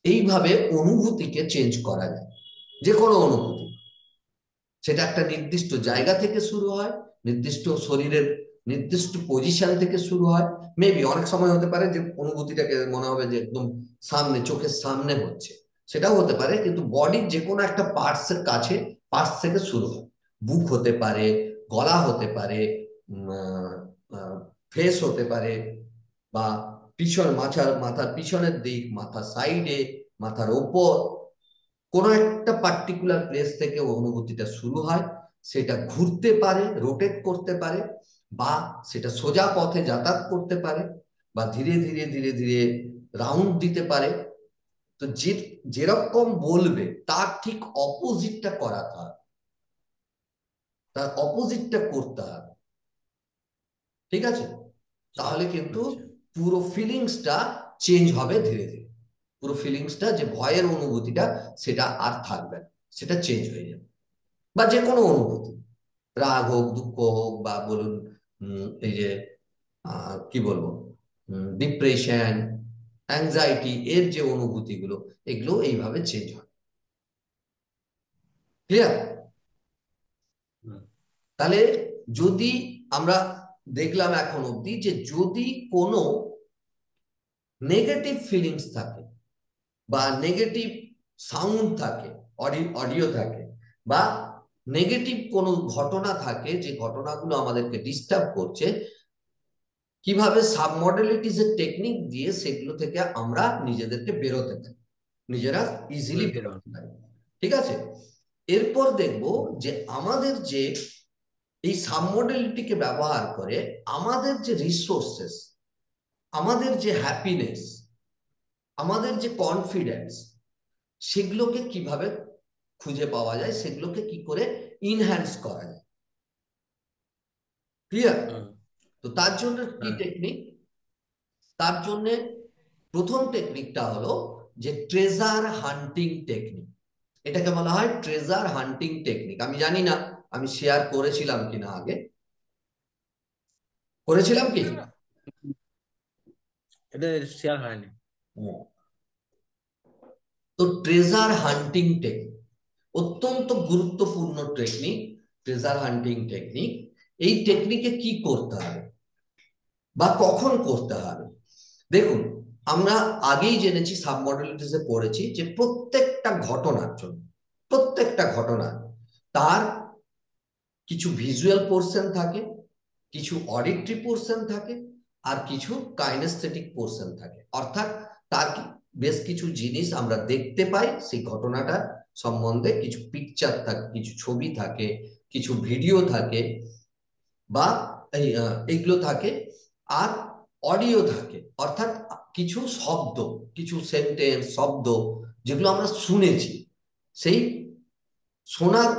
এইভাবে অনুভূতিকে চেঞ্জ করা যায়, যে কোনো অনুভূতি। সেটা একটা নির্দিষ্ট জায়গা থেকে শুরু হয়, নির্দিষ্ট শরীরের নির্দিষ্ট পজিশন থেকে শুরু হয়। মেবি অনেক সময় হতে পারে যে অনুভূতিটাকে মনে হবে যে একদম সামনে, চোখের সামনে হচ্ছে, সেটাও হতে পারে। কিন্তু বডির যে কোনো একটা পার্টস এর কাছে, পার্টস থেকে শুরু হয়। বুক হতে পারে, গলা হতে পারে, ফেস হতে পারে, বা পিছন, মাথার পিছনের দিক, মাথার সাইডে, মাথার ওপর, কোনো একটা পার্টিকুলার প্লেস থেকে অনুভূতিটা শুরু হয়। সেটা ঘুরতে পারে, রোটেট করতে পারে, বা সেটা সোজা পথে যাতায়াত করতে পারে, বা ধীরে ধীরে ধীরে ধীরে রাউন্ড দিতে পারে। তো যে যেরকম বলবে তার ঠিক অপোজিটটা করাতে হবে, তার অপোজিটটা করতে হবে। ঠিক আছে, তাহলে কিন্তু আচ্ছা। পুরো ফিলিংসটা চেঞ্জ হবে ধীরে ধীরে। পুরো ফিলিংসটা, যে ভয়ের অনুভূতিটা, সেটা আর থাকবে না, সেটা চেঞ্জ হয়ে যাবে। বা যে কোনো অনুভূতি, রাগ হোক, দুঃখ হোক, বা বলুন এই যে কি বলবো, ডিপ্রেশন, অ্যাংজাইটি, এর যে অনুভূতিগুলো, এগুলো এইভাবে চেঞ্জ হয়। ক্লিয়ার? হুম। তাহলে যদি আমরা দেখলাম এখন অব্দি যে যদি কোনো নেগেটিভ ফিলিংস থাকে, বা নেগেটিভ সাউন্ড থাকে, অডিও থাকে, বা নেগেটিভ কোনো ঘটনা থাকে, যে ঘটনাগুলো আমাদেরকে ডিস্টার্ব করছে, কিভাবে সাবমডেলিটিস এর টেকনিক দিয়ে সেগুলো থেকে আমরা নিজেদেরকে বেরোতে পারি, নিজেরা ইজিলি বুঝতে বেরোতে পারলাম। পারি। ঠিক আছে, এরপর দেখব যে আমাদের যে এই সাবমডেলিটিকে ব্যবহার করে আমাদের যে রিসোর্সেস, আমাদের যে হ্যাপিনেস, আমাদের যে কনফিডেন্স, সেগুলোকে কিভাবে খুঁজে পাওয়া যায়, সেগুলোকে কি করে ইনহ্যান্স করা যায়। ক্লিয়ার? হুম। তো তার জন্য কি হ্যাঁ। টেকনিক? তার জন্য প্রথম টেকনিকটা হলো যে ট্রেজার হান্টিং টেকনিক। এটাকে বলা হয় ট্রেজার হান্টিং টেকনিক। আমি জানি না আমি শেয়ার করেছিলাম কিনা আগে, করেছিলাম কি? এটা শেয়ার হয়নি। তো ট্রেজার হান্টিং টেকনিক অত্যন্ত গুরুত্বপূর্ণ টেকনিক। ট্রেজার হান্টিং টেকনিক, এই টেকনিকে কি করতে হবে বা কখন করতে হবে? দেখুন, আমরা আগেই জেনেছি, সাবমডেলিটিসে পড়েছি যে প্রত্যেকটা ঘটনার জন্য, প্রত্যেকটা ঘটনা তার কিছু ভিজুয়াল পোর্শন থাকে, কিছু অডিটরি পোর্শন থাকে, আর কিছু কাইনেস্থেটিক পোর্শন থাকে। অর্থাৎ তার বেশ কিছু জিনিস আমরা দেখতে পাই, সেই ঘটনাটার সম্বন্ধে কিছু পিকচার থাকে, কিছু ছবি থাকে, কিছু ভিডিও থাকে, বা এইগুলো থাকে। আর অডিও থাকে, অর্থাৎ কিছু শব্দ, কিছু সেন্টেন্স, শব্দ যেগুলো আমরা শুনেছি, সেই শোনার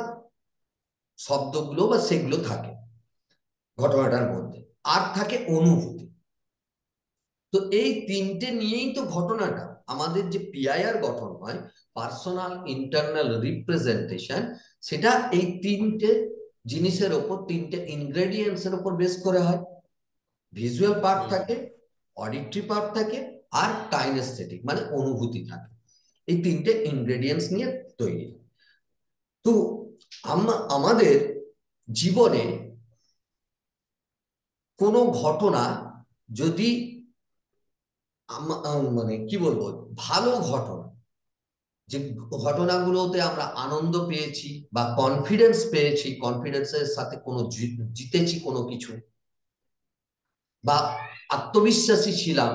শব্দগুলো বা সেগুলো থাকে ঘটনাটার মধ্যে। আর থাকে অনুভূতি। তো এই তিনটে নিয়েই তো ঘটনাটা, আমাদের যে পিআইআর গঠন হয়, পার্সোনাল ইন্টারনাল রিপ্রেজেন্টেশন, সেটা এই তিনটে জিনিসের ওপর, তিনটে ইনগ্রেডিয়েন্টস এর উপর বেস করে হয়। ভিজুয়াল পার্ট হুম। থাকে, অডিটরি পার্ট থাকে, আর কাইনেস্থেটিক মানে অনুভূতি থাকে। এই তিনটে ইনগ্রেডিয়েন্টস নিয়ে তৈরি। তো আমাদের জীবনে কোনো ঘটনা যদি মানে কি বলবো, ভালো ঘটনা, যে ঘটনাগুলোতে আমরা আনন্দ পেয়েছি বা কনফিডেন্স পেয়েছি, কনফিডেন্সের সাথে কোনো জিতেছি কোনো কিছু, বা আত্মবিশ্বাসী ছিলাম,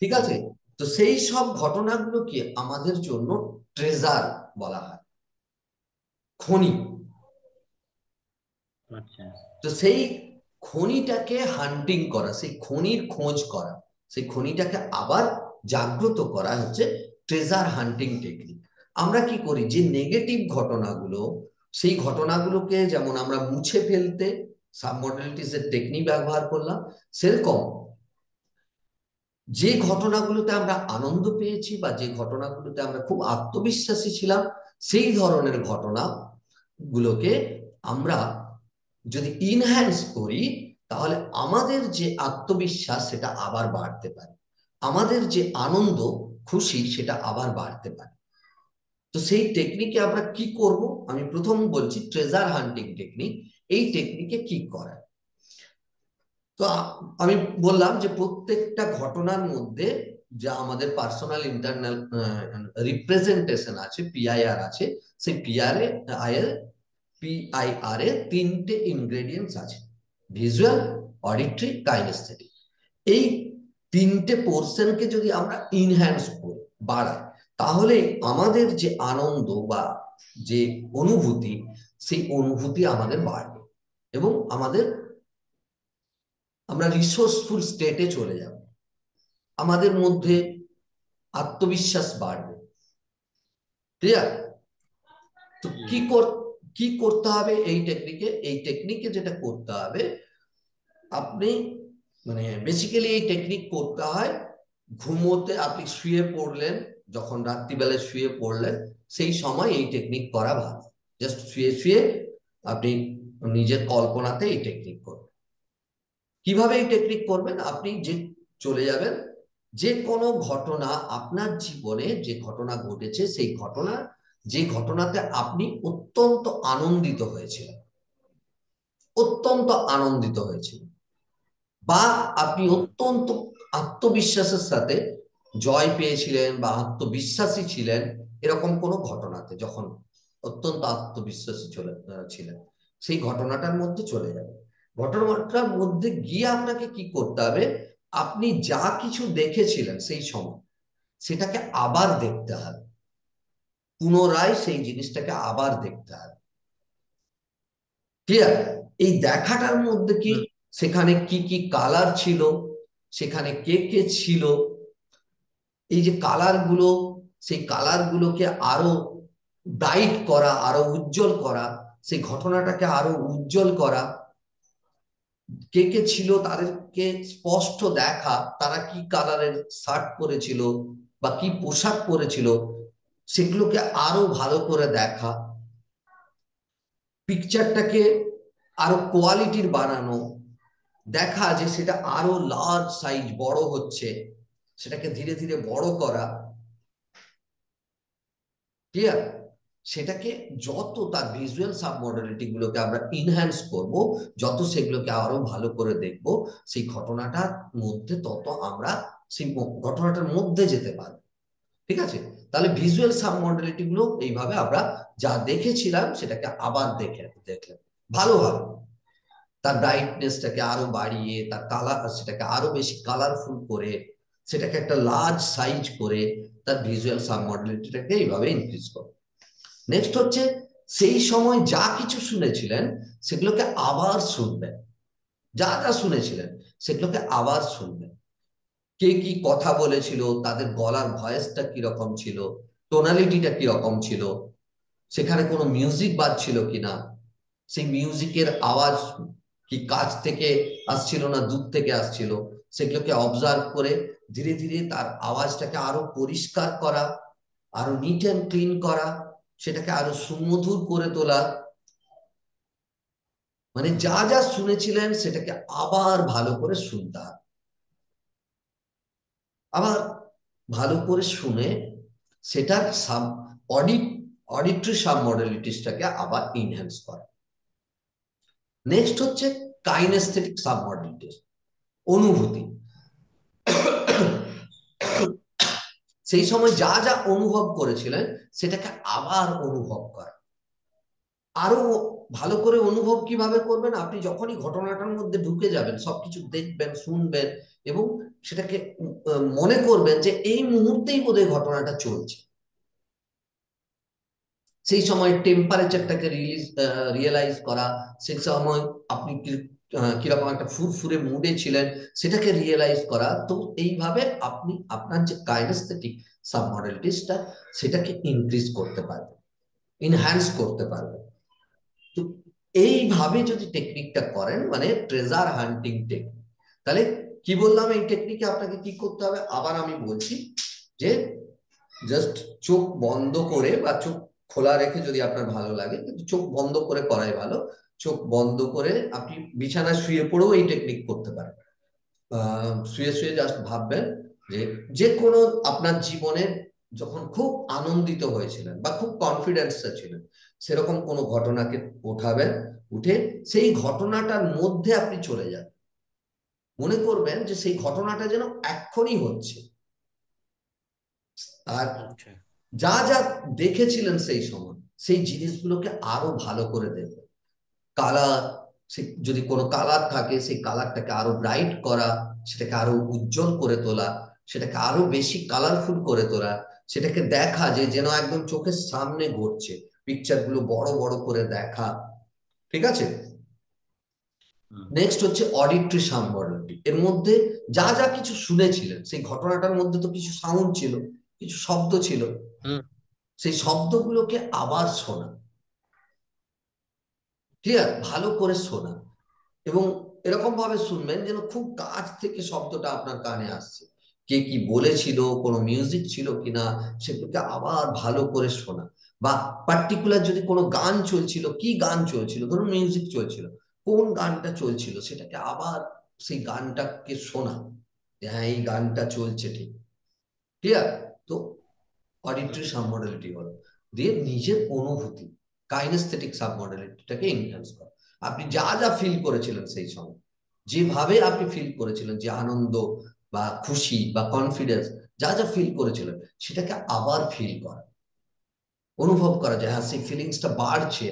ঠিক হুম। আছে, তো সেই সব ঘটনাগুলোকে আমাদের জন্য ট্রেজার বলা হয়, খনি। আচ্ছা। তো সেই খনিটাকে হান্টিং করা, সেই খনির খোঁজ করা, সেই খনিটাকে আবার জাগ্রত করা হচ্ছে ট্রেজার হান্টিং টেকনিক। আমরা কি করি, যে নেগেটিভ ঘটনাগুলো, সেই ঘটনাগুলোকে যেমন আমরা মুছে ফেলতে সাবমডেলিটিসের টেকনিক ব্যবহার করলাম, সেরকম যে ঘটনাগুলোতে আমরা আনন্দ পেয়েছি বা যে ঘটনাগুলোতে আমরা খুব আত্মবিশ্বাসী ছিলাম, সেই ধরনের ঘটনা গুলোকে আমরা যদি ইনহ্যান্স করি, তাহলে আমাদের যে আত্মবিশ্বাস সেটা আবার বাড়তে পারে, আমাদের যে আনন্দ, খুশি, সেটা আবার বাড়তে পারে। তো সেই টেকনিকে আমরা কি করব? আমি প্রথম বলছি ট্রেজার হান্টিং টেকনিক। এই টেকনিকে কি করা? তো আমি বললাম যে প্রত্যেকটা ঘটনার মধ্যে যা আমাদের পার্সোনাল ইন্টারনাল রিপ্রেজেন্টেশন আছে, পিআইআর আছে, সেই পিআইআর এ তিনটে ইনগ্রেডিয়েন্টস আছে: ভিজুয়াল, অডিটরি, কাইনেস্থেটিক। এই তিনটে পোর্শনকে যদি আমরা ইনহ্যান্স করি, বাড়াই, তাহলে আমাদের যে আনন্দ বা যে অনুভূতি, সেই অনুভূতি আমাদের বাড়বে, এবং আমরা রিসোর্সফুল স্টেটে চলে যাব, আমাদের মধ্যে আত্মবিশ্বাস বাড়বে। ক্লিয়ার? তো হুম। কি করতে হবে এই টেকনিকে? এই টেকনিকে যেটা করতে হবে, আপনি মানে বেসিক্যালি এই টেকনিক করতে হয় ঘুমোতে, আপনি শুয়ে পড়লেন, যখন রাত্রিবেলায় শুয়ে পড়লেন, সেই সময় এই টেকনিক করা ভালো। জাস্ট শুয়ে শুয়ে আপনি নিজের কল্পনাতে এই টেকনিক করবেন। কিভাবে এই টেকনিক করবেন? আপনি যে চলে যাবেন, যে কোনো ঘটনা, আপনার জীবনে যে ঘটনা ঘটেছে, সেই ঘটনা, যে ঘটনাতে আপনি অত্যন্ত আনন্দিত হয়েছিলেন, অত্যন্ত আনন্দিত হয়েছিলেন, বা আপনি হুম। অত্যন্ত আত্মবিশ্বাসের সাথে জয় পেয়েছিলেন বা আত্মবিশ্বাসী ছিলেন, এরকম কোনো ঘটনাতে যখন অত্যন্ত আত্মবিশ্বাসী ছিলেন, সেই ঘটনাটার মধ্যে চলে যাবে। ঘটনাটার মধ্যে গিয়ে আপনাকে কি করতে হবে? আপনি যা কিছু দেখেছিলেন সেই সময়, সেটাকে আবার দেখতে হবে, পুনরায় সেই জিনিসটাকে আবার দেখতে হবে। ক্লিয়ার? এই দেখাটার মধ্যে কি, হুম। সেখানে কি কি কালার ছিল, সেখানে কে কে ছিল, এই যে কালার গুলো, সেই কালার গুলোকে আরো ব্রাইট করা, আরো উজ্জ্বল করা, সেই ঘটনাটাকে আরো উজ্জ্বল করা, কে কে ছিল তাদেরকে স্পষ্ট দেখা, তারা কি কালারের শার্ট পরেছিল বা কি পোশাক পরেছিল সেগুলোকে আরো ভালো করে দেখা, পিকচারটাকে আরো কোয়ালিটির বানানো, দেখা যে সেটা আরো লার্জ সাইজ বড় হচ্ছে, সেটাকে ধীরে ধীরে বড় করা, ক্লিয়ার? সেটাকে যত তার ভিজুয়াল সাবমডেলিটি গুলোকে আমরা ইনহ্যান্স করব, যত সেগুলোকে আরো ভালো করে দেখব, সেই ঘটনাটার মধ্যে তত আমরা সেই ঘটনাটার মধ্যে যেতে পারবো। ঠিক আছে? তাহলে ভিজুয়াল সাবমডেলিটি গুলো এইভাবে আমরা যা দেখেছিলাম সেটাকে আবার দেখলাম ভালোভাবে, তার ব্রাইটনেসটাকে আরো বাড়িয়ে, তার কালার সেটাকে আরো বেশি কালারফুল করে, সেটাকে একটা লার্জ সাইজ করে তার ভিজুয়াল সাবমডেলিটিটাকে এইভাবে ইনক্রিজ করে। নেক্সট হচ্ছে সেই সময় যা কিছু শুনেছিলেন সেগুলোকে আবার শুনবেন, যা যা শুনেছিলেন সেগুলোকে আবার শুনবেন। কে কি কথা বলেছিল, তাদের গলার ভয়েসটা কিরকম ছিল, টোনালিটিটা কিরকম ছিল, সেখানে কোনো মিউজিক বাজছিল কিনা, সেই মিউজিকের আওয়াজ কি কাছ থেকে আসছিল না দূর থেকে আসছিল, সেগুলোকে অবজার্ভ করে ধীরে ধীরে তার আওয়াজটাকে আরো পরিষ্কার করা, আরো নিট অ্যান্ড ক্লিন করা, সেটাকে আরো সুমধুর করে তোলা। মানে যা যা শুনেছিলেন সেটাকে আবার ভালো করে শুনতে হবে, আবার ভালো করে শুনে সেটার সাব অডিটরি সাব মডেলিটিসটাকে আবার ইনহ্যান্স করা। নেক্সট হচ্ছে কাইনেস্থেটিক সাব মডেলিটিস, অনুভূতি। সেই সময় যা যা অনুভব করেছিলেন সেটাকে আবার অনুভব করা। আরো ভালো করে অনুভব কিভাবে করবেন? আপনি যখনই ঘটনাটার মধ্যে ঢুকে যাবেন, সবকিছু দেখবেন, শুনবেন এবং সেটাকে মনে করবেন যে এই মুহূর্তেই বোধহয় ঘটনাটা চলছে। সেই সময় টেম্পারেচারটাকে রিয়েলাইজ করা, সেই সময় আপনি কিরকম একটা ফুরফুরে মুডে ছিলেন সেটাকে রিয়েলাইজ করা। তো এইভাবে আপনি আপনার যে কাইনেস্থেটিক সাবমডেলিটিসটা সেটাকে ইনক্রিজ করতে পারবেন, ইনহ্যান্স করতে পারবেন। তো এইভাবে যদি টেকনিকটা করেন, মানে ট্রেজার হান্টিং টেকনিক, তাহলে কি বললাম এই টেকনিকে আপনাকে কি করতে হবে আবার আমি বলছি, যে জাস্ট চোখ বন্ধ করে বা চোখ খোলা রেখে যদি আপনার ভালো লাগে, কিন্তু চোখ বন্ধ করে করাই ভালো। চোখ বন্ধ করে আপনি বিছানায় শুয়ে পড়েও এই টেকনিক করতে পারেন। শুয়ে শুয়ে জাস্ট ভাববেন যে যে কোনো আপনার জীবনের যখন খুব আনন্দিত হয়েছিলেন বা খুব কনফিডেন্সে ছিলেন সেরকম কোনো ঘটনাকে উঠাবেন, উঠে সেই ঘটনাটার মধ্যে আপনি চলে যান, মনে করবেন যে সেই ঘটনাটা যেন এক্ষুনি হচ্ছে। আর আচ্ছা। যা যা দেখেছিলেন সেই সময় সেই জিনিসগুলোকে আরো ভালো করে দেখবেন। কালার, যদি কোনো কালার থাকে সেই কালারটাকে আরো ব্রাইট করা, সেটাকে আরো উজ্জ্বল করে তোলা, সেটাকে আরো বেশি কালারফুল করে তোলা, সেটাকে দেখা যে যেন একদম চোখের সামনে ঘটছে, পিকচার গুলো বড় বড় করে দেখা। ঠিক আছে? হুম। নেক্সট হচ্ছে অডিটরি সাবমডেলিটি। এর মধ্যে যা যা কিছু শুনেছিলেন সেই ঘটনাটার মধ্যে তো কিছু সাউন্ড ছিল, কিছু শব্দ ছিল, হুম। সেই শব্দগুলোকে আবার শোনা, ক্লিয়ার? ভালো করে শোনা এবং এরকম ভাবে শুনবেন যেন খুব কাছ থেকে শব্দটা আপনার কানে আসছে, কে কি বলেছিল, কোনো মিউজিক ছিল কিনা, সেগুলোকে আবার ভালো করে শোনা। বা পার্টিকুলার যদি কোনো গান চলছিল, কি গান চলছিল, ধরুন মিউজিক চলছিল, কোন গানটা চলছিল সেটাকে আবার সেই গানটাকে শোনা, যে হ্যাঁ এই গানটা চলছে, ঠিক, ক্লিয়ার? তো অডিটরি সাবমডেলিটি হলো দিয়ে নিজের অনুভূতি, কাইনেস্থেটিক সাবমডেলিটিটাকে এনহ্যান্স করা। আপনি যা যা ফিল করেছিলেন সেই সময়, যেভাবে আপনি ফিল করেছিলেন, যে আনন্দ বা খুশি বা কনফিডেন্স, যা যা ফিল করেছিলেন সেটাকে আবার ফিল করা, অনুভব করা যায়, হ্যাঁ সেই ফিলিংসটা বাড়ছে,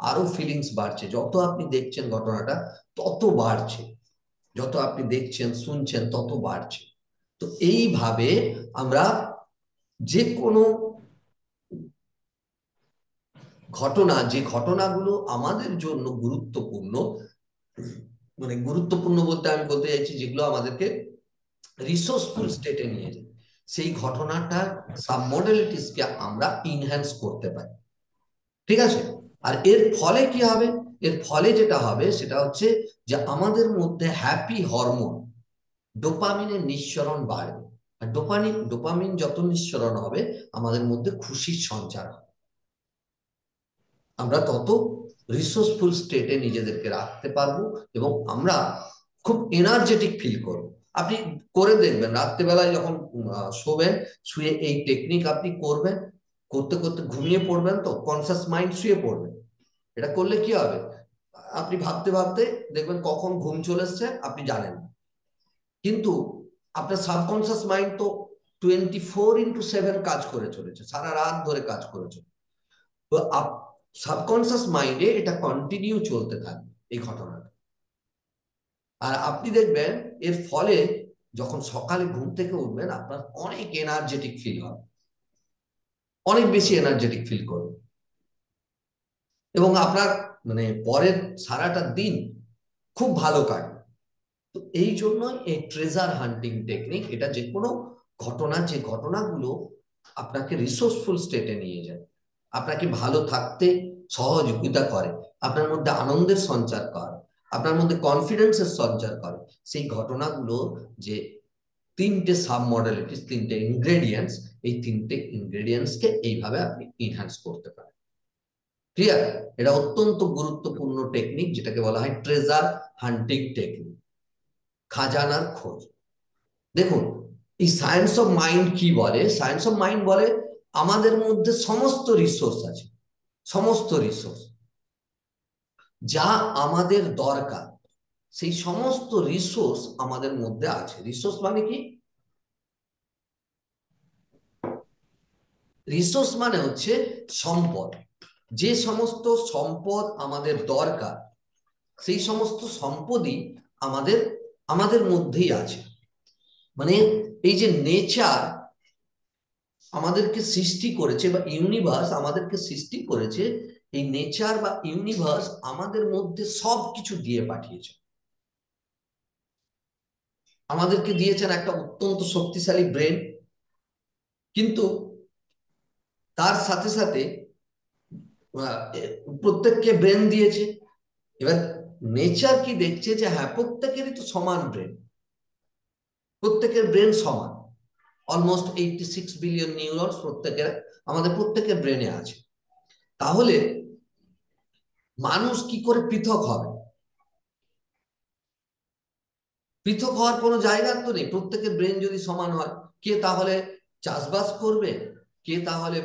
আরো ফিলিংস বাড়ছে, যত আপনি দেখছেন ঘটনাটা তত বাড়ছে, যত আপনি দেখছেন শুনছেন তত বাড়ছে। তো এইভাবে আমরা যে কোনো ঘটনা, যে ঘটনাগুলো আমাদের জন্য গুরুত্বপূর্ণ, মানে গুরুত্বপূর্ণ বলতে আমি বলতে চাইছি যেগুলো আমাদেরকে রিসোর্সফুল স্টেটে নিয়ে যায়, সেই ঘটনাটার সাবমডেলিটিসকে আমরা ইনহ্যান্স করতে পারি। ঠিক আছে? আর এর ফলে কি হবে? এর ফলে যেটা হবে সেটা হচ্ছে যে আমাদের মধ্যে হ্যাপি হরমোন ডোপামিনের নিঃসরণ বাড়বে। আর ডোপামিন যত নিঃসরণ হবে আমাদের মধ্যে খুশির সঞ্চার হবে, আমরা তত রিসোর্সফুল স্টেটে নিজেদেরকে রাখতে পারবো এবং আমরা খুব এনার্জেটিক ফিল করবো। আপনি করে দেখবেন রাত্রেবেলায় যখন শোবেন, শুয়ে এই টেকনিক আপনি করবেন, করতে করতে ঘুমিয়ে পড়বেন, তো কনসাস মাইন্ড শুয়ে পড়বেন। এটা করলে কি হবে, আপনি ভাবতে ভাবতে দেখবেন কখন ঘুম চলে এসছে আপনি জানেন না। কিন্তু আপনার সাবকনসিয়াস মাইন্ড তো 24x7 কাজ করে চলেছে, সারা রাত ধরে কাজ করে চলেছে। তো সাবকনসিয়াস মাইন্ডে এটা কন্টিনিউ চলতে থাকবে এই ঘটনাটা। আর আপনি দেখবেন এর ফলে যখন সকালে ঘুম থেকে উঠবেন আপনার অনেক এনার্জেটিক ফিল হবে, অনেক বেশি এনার্জেটিক ফিল করবে এবং আপনার মানে পরের সারাটা দিন খুব ভালো কাটবে। তো এই জন্যই এই ট্রেজার হান্টিং টেকনিক, এটা যে কোনো ঘটনা, যে ঘটনাগুলো আপনাকে রিসোর্সফুল স্টেটে নিয়ে যায়, আপনাকে ভালো থাকতে সহযোগিতা করে, আপনার মধ্যে আনন্দের সঞ্চার করে, আপনার মধ্যে কনফিডেন্সের সঞ্চার করে, সেই ঘটনাগুলো যে তিনটে সাব মডেলিটিস, তিনটে ইনগ্রেডিয়েন্টস, এই তিনটে ইনগ্রেডিয়েন্টসকে এইভাবে আপনি ইনহ্যান্স করতে পারেন। ক্লিয়ার? এটা অত্যন্ত গুরুত্বপূর্ণ টেকনিক, যেটাকে বলা হয় ট্রেজার হান্টিং টেকনিক, খাজানার খোঁজ। দেখুন এই সায়েন্স অফ মাইন্ড কি বলে, সায়েন্স অফ মাইন্ড বলে আমাদের মধ্যে সমস্ত রিসোর্স আছে, সমস্ত রিসোর্স যা আমাদের দরকার, সেই সমস্ত রিসোর্স আমাদের মধ্যে আছে। রিসোর্স মানে কি? রিসোর্স মানে হচ্ছে সম্পদ। যে সমস্ত সম্পদ আমাদের দরকার সেই সমস্ত সম্পদই আমাদের আমাদের মধ্যেই আছে। মানে এই যে নেচার আমাদেরকে সৃষ্টি করেছে বা ইউনিভার্স আমাদেরকে সৃষ্টি করেছে, এই নেচার বা ইউনিভার্স আমাদের মধ্যে সব কিছু দিয়ে পাঠিয়েছে। আমাদেরকে দিয়েছেন একটা অত্যন্ত শক্তিশালী ব্রেন, কিন্তু তার সাথে সাথে প্রত্যেককে ব্রেন দিয়েছে। এবার নেচার কি দেখছে যে হ্যাঁ প্রত্যেকেরই তো সমান ব্রেন, প্রত্যেকের ব্রেন সমান, অলমোস্ট 86 বিলিয়ন নিউরনস প্রত্যেকের, আমাদের প্রত্যেকের ব্রেনে আছে। তাহলে মানুষ কি করে পৃথক হবে? পৃথক হওয়ার কোনো জায়গা তো নেই। প্রত্যেকের ব্রেন যদি সমান হয়, কে তাহলে চাষবাস করবে, কে তাহলে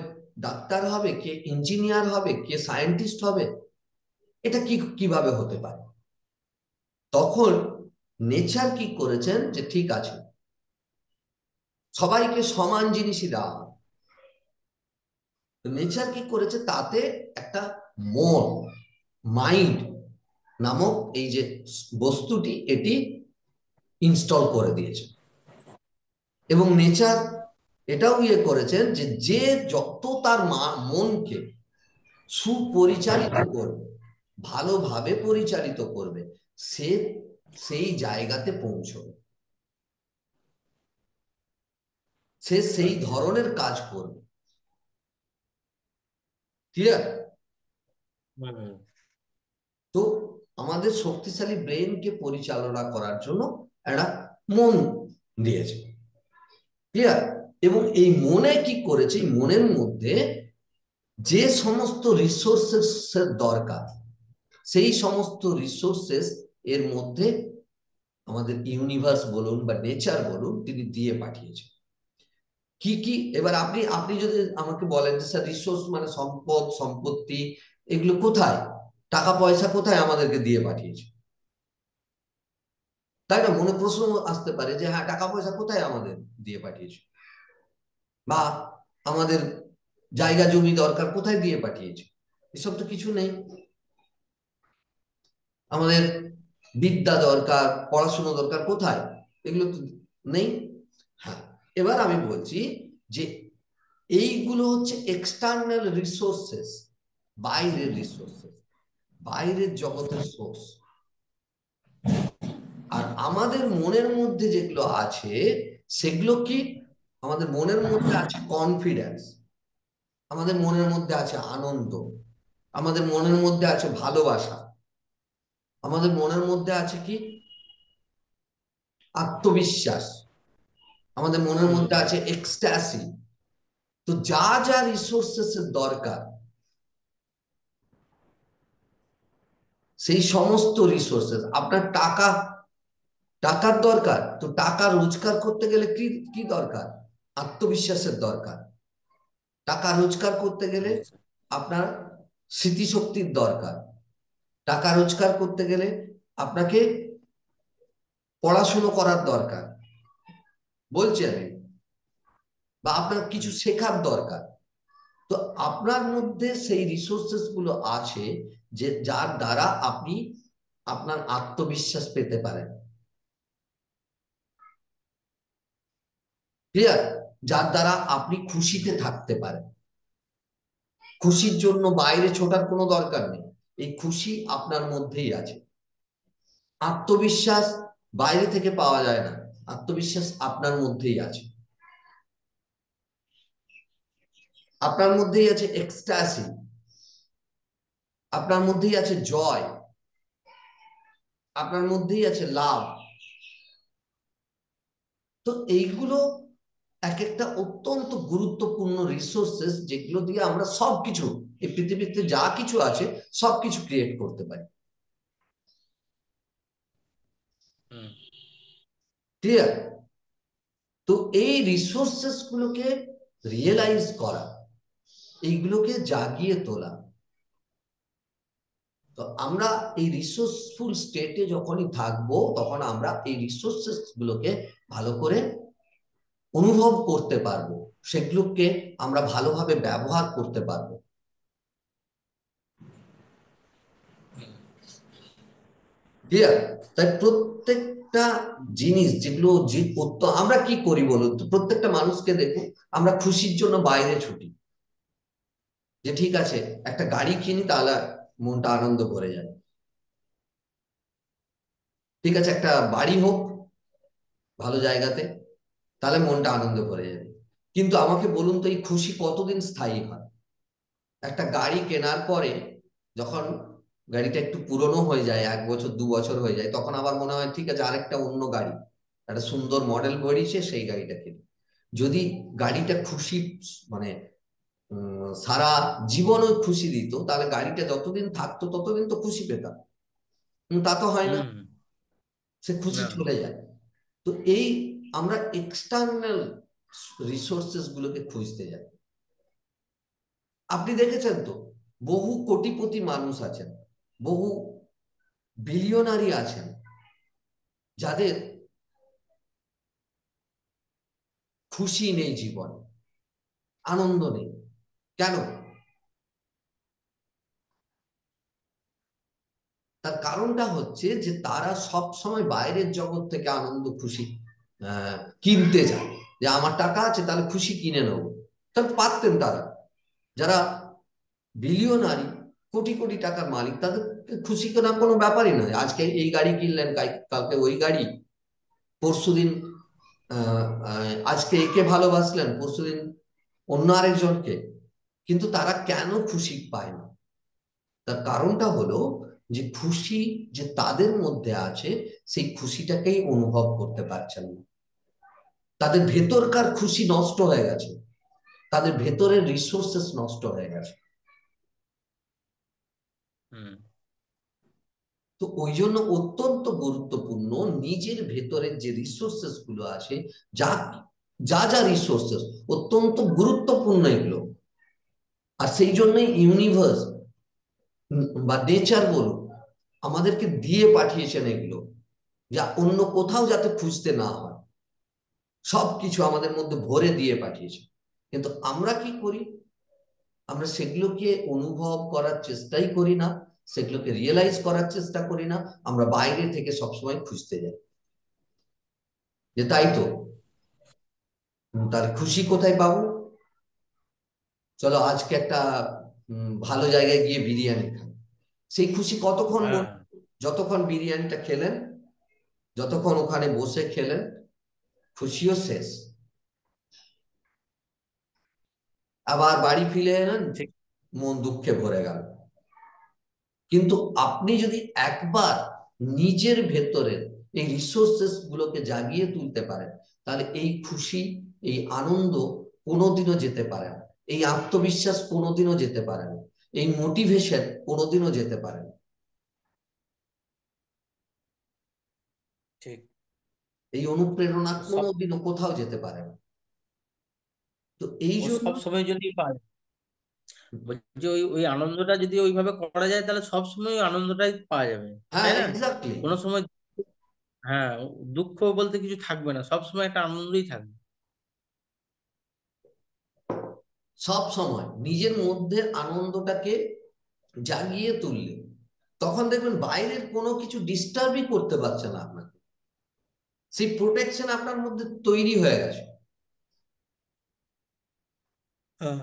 ডাক্তার হবে, কে ইঞ্জিনিয়ার হবে, কে সায়েন্টিস্ট হবে? এটা কিভাবে হতে পারে? তখন নেচার কি করেছেন যে ঠিক আছে সবাইকে সমান জিনিসই দেওয়া হবে। নেচার কি করেছে, তাতে একটা মন, মাইন্ড নামক এই যে বস্তুটি, এটি ইনস্টল করে দিয়েছে। এবং নেচার এটাও করেছেন যে যে যত তার মনকে সুপরিচালিত করবে, ভালোভাবে পরিচালিত করবে, সে সেই জায়গাতে পৌঁছবে, সে সেই আচ্ছা। ধরনের কাজ করবে। ক্লিয়ার? হুম। তো আমাদের শক্তিশালী ব্রেনকে পরিচালনা করার জন্য একটা মন দিয়েছে। ক্লিয়ার? এবং এই মনে কি করেছে, এই মনের মধ্যে যে সমস্ত রিসোর্সেস দরকার সেই সমস্ত রিসোর্সেস এর মধ্যে আমাদের ইউনিভার্স বলুন বা নেচার বলুন তিনি দিয়ে পাঠিয়েছে। কি কি এবার আপনি আপনি যদি আমাকে বলেন যে স্যার রিসোর্স মানে সম্পদ, সম্পত্তি, এগুলো কোথায়, টাকা পয়সা কোথায় আমাদেরকে দিয়ে পাঠিয়েছে, তাই না? মনে প্রশ্ন আসতে পারে যে হ্যাঁ টাকা পয়সা কোথায় আমাদের দিয়ে পাঠিয়েছে, বা আমাদের জায়গা জমি দরকার কোথায় দিয়ে পাঠিয়েছে? এসব তো কিছু নেই। আমাদের বিদ্যা দরকার, পড়াশোনা দরকার, কোথায়? এগুলো তো নেই। হ্যাঁ, এবার আমি বলছি যে এইগুলো হচ্ছে এক্সটার্নাল রিসোর্সেস, বাইরের রিসোর্সেস, বাইরের জগতের সোর্স। আর আমাদের মনের মধ্যে যেগুলো আছে সেগুলো কি, আমাদের মনের মধ্যে আছে কনফিডেন্স, আমাদের মনের মধ্যে আছে আনন্দ, আমাদের মনের মধ্যে আছে ভালোবাসা, আমাদের মনের মধ্যে আছে কি? আত্মবিশ্বাস। আমাদের মনের হুম। মধ্যে আছে এক্সট্যাসি। তো যা যা রিসোর্সেস এর দরকার, সেই সমস্ত রিসোর্সেস, আপনার টাকা, টাকার দরকার, তো টাকা রোজগার করতে গেলে কি কি দরকার? আত্মবিশ্বাসের দরকার। টাকা রোজগার করতে গেলে নিশ্চয়। আপনার স্মৃতিশক্তির দরকার। টাকা রোজগার করতে গেলে আপনাকে পড়াশুনো করার দরকার, বলছি আমি, বা আপনার কিছু হুম। শেখার দরকার। তো আপনার মধ্যে সেই রিসোর্সেস গুলো আছে, যে যার দ্বারা আপনি আপনার আত্মবিশ্বাস পেতে পারেন। ক্লিয়ার? যার দ্বারা আপনি খুশিতে থাকতে পারেন। খুশির জন্য বাইরে ছোটার কোনো দরকার নেই, এই খুশি আপনার মধ্যেই আছে। আত্মবিশ্বাস বাইরে থেকে পাওয়া যায় না, আত্মবিশ্বাস আপনার মধ্যেই আছে। আপনার মধ্যেই আছে এক্সট্যাসি, আপনার মধ্যেই আছে জয়, আপনার মধ্যেই আছে লাভ। তো এইগুলো এক একটা অত্যন্ত গুরুত্বপূর্ণ রিসোর্সেস, যেগুলো দিয়ে আমরা সবকিছু, এই পৃথিবীতে যা কিছু আছে সবকিছু ক্রিয়েট করতে পারি। হুম। ক্লিয়ার? তো এই রিসোর্সেস গুলোকে রিয়েলাইজ করা, এইগুলোকে জাগিয়ে তোলা, তো আমরা এই রিসোর্সফুল স্টেটে যখনই থাকবো, তখন আমরা এই রিসোর্সেস গুলোকে ভালো করে অনুভব করতে পারবো, সেগুলোকে আমরা ভালোভাবে ব্যবহার করতে পারবো। ক্লিয়ার? তাই প্রত্যেকটা জিনিস যেগুলো, যে আমরা কি করি বলুন তো, প্রত্যেকটা মানুষকে দেখুন, আমরা খুশির জন্য বাইরে ছুটি, যে ঠিক আছে একটা গাড়ি কিনি তাহলে মনটা আনন্দ ভরে যাবে, ঠিক আছে একটা বাড়ি হোক ভালো জায়গাতে, তাহলে মনটা আনন্দ ভরে যাবে। কিন্তু আমাকে বলুন তো, এই খুশি কতদিন স্থায়ী হয়? একটা গাড়ি কেনার পরে যখন গাড়িটা একটু পুরনো হয়ে যায়, 1 বছর 2 বছর হয়ে যায়, তখন আবার মনে হয় ঠিক আছে আরেকটা অন্য গাড়ি, একটা সুন্দর মডেল বেরিয়েছে সেই গাড়িটা কিনি। যদি গাড়িটা খুশি, মানে সারা জীবনও খুশি দিত, তাহলে গাড়িটা যতদিন থাকতো ততদিন তো খুশি পেতাম। তা তো হয় না, হুম। সে খুশি না। চলে যায়। তো এই আমরা এক্সটার্নাল রিসোর্সেস গুলোকে খুঁজতে যাই। আপনি দেখেছেন তো, বহু কোটিপতি মানুষ আছেন, বহু বিলিয়নারি আছেন, যাদের খুশি নেই জীবনে, আনন্দ নেই। কেন? তার কারণটা হচ্ছে যে তারা সব সময় বাইরের জগৎ থেকে আনন্দ খুশি কিনতে চায়, যে আমার টাকা আছে তাহলে খুশি কিনে নেবো। তাহলে পারতেন তারা, যারা বিলিয়নারি, কোটি কোটি টাকার মালিক, তাদের খুশি কেনা কোনো ব্যাপারই নয়। আজকে এই গাড়ি কিনলেন, কালকে ওই গাড়ি, পরশুদিন আজকে একে ভালোবাসলেন, পরশুদিন অন্য আরেকজনকে। কিন্তু তারা কেন খুশি পায় না? তার কারণটা হলো যে খুশি যে তাদের মধ্যে আছে, সেই খুশিটাকেই অনুভব করতে পারছেন না। তাদের ভেতরকার খুশি নষ্ট হয়ে গেছে, তাদের ভেতরের রিসোর্সেস নষ্ট হয়ে গেছে। হুম। তো ওই জন্য অত্যন্ত গুরুত্বপূর্ণ নিজের ভেতরের যে রিসোর্সেস গুলো আছে, যা যা যা রিসোর্সেস অত্যন্ত গুরুত্বপূর্ণ এগুলো। আর সেই জন্যই ইউনিভার্স বা নেচার বলুন, আমাদেরকে দিয়ে পাঠিয়েছেন এগুলো, যা অন্য কোথাও যাতে খুঁজতে না হয়, সবকিছু আমাদের মধ্যে ভরে দিয়ে পাঠিয়েছে। কিন্তু আমরা কি করি? আমরা সেগুলোকে অনুভব করার চেষ্টাই করি না, সেগুলোকে রিয়েলাইজ করার চেষ্টা করি না। আমরা বাইরে থেকে সবসময় খুঁজতে যাই, যে তাই তো, তাহলে খুশি কোথায় পাবো? চলো আজকে একটা ভালো জায়গায় গিয়ে বিরিয়ানি খাই। সেই খুশি কতক্ষণ হ্যাঁ। যতক্ষণ বিরিয়ানিটা খেলেন, যতক্ষণ ওখানে বসে খেলেন, খুশিও শেষ। আবার বাড়ি ফিরে এলেন, ঠিক। মন দুঃখে ভরে গেল। কিন্তু আপনি যদি একবার নিজের ভেতরের এই রিসোর্সেস গুলোকে জাগিয়ে তুলতে পারেন, তাহলে এই খুশি, এই আনন্দ কোনোদিনও যেতে পারে না, এই আত্মবিশ্বাস কোনোদিনও যেতে পারে না, এই মোটিভেশন কোনোদিনও যেতে পারে না, ঠিক। এই অনুপ্রেরণা ও সব কোনোদিনও কোথাও যেতে পারে না। তো এই ও জন্য সব সময়ের জন্যই পায়। বলছি ওই ওই আনন্দটা যদি ওইভাবে করা যায় তাহলে সব সময় ওই আনন্দটাই পাওয়া যাবে, হ্যাঁ, তাই না? এক্স্যাক্টলি। কোনো সময়, হ্যাঁ, দুঃখ বলতে কিছু থাকবে না, সব সময় একটা আনন্দই থাকবে। সব সময় নিজের মধ্যে আনন্দটাকে জাগিয়ে তুললে তখন দেখবেন বাইরের কোনো কিছু ডিস্টার্বই করতে পারছে না আপনাকে, সেই প্রোটেকশন আপনার মধ্যে তৈরি হয়ে গেছে। হ্যাঁ।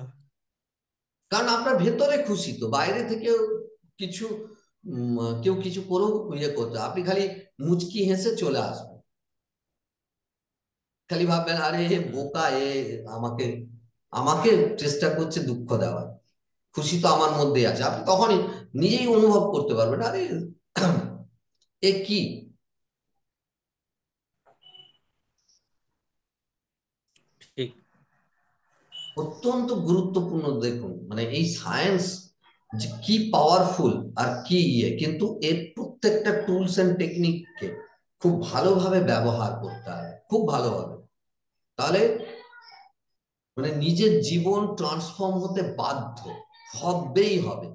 কারণ আপনার ভেতরে খুশি, তো বাইরে থেকে কিছু কেউ কিছু করেও ইয়ে করতে, আপনি খালি মুচকি হেসে চলে আসবেন, খালি ভাববেন আরে এ হুম। বোকা, এ আমাকে আমাকে চেষ্টা করছে দুঃখ দেওয়ার, খুশি তো আমার মধ্যেই আছে। আপনি তখনই নিজেই অনুভব করতে পারবেন আরে এ কি। ঠিক। অত্যন্ত গুরুত্বপূর্ণ, দেখুন মানে এই সায়েন্স যে কি পাওয়ারফুল আর কি ইয়ে, কিন্তু এর প্রত্যেকটা টুলস এন্ড টেকনিককে খুব ভালোভাবে ব্যবহার করতে হবে, খুব ভালোভাবে। তাহলে মানে নিজের জীবন ট্রান্সফর্ম হতে বাধ্য, হবেই হবে।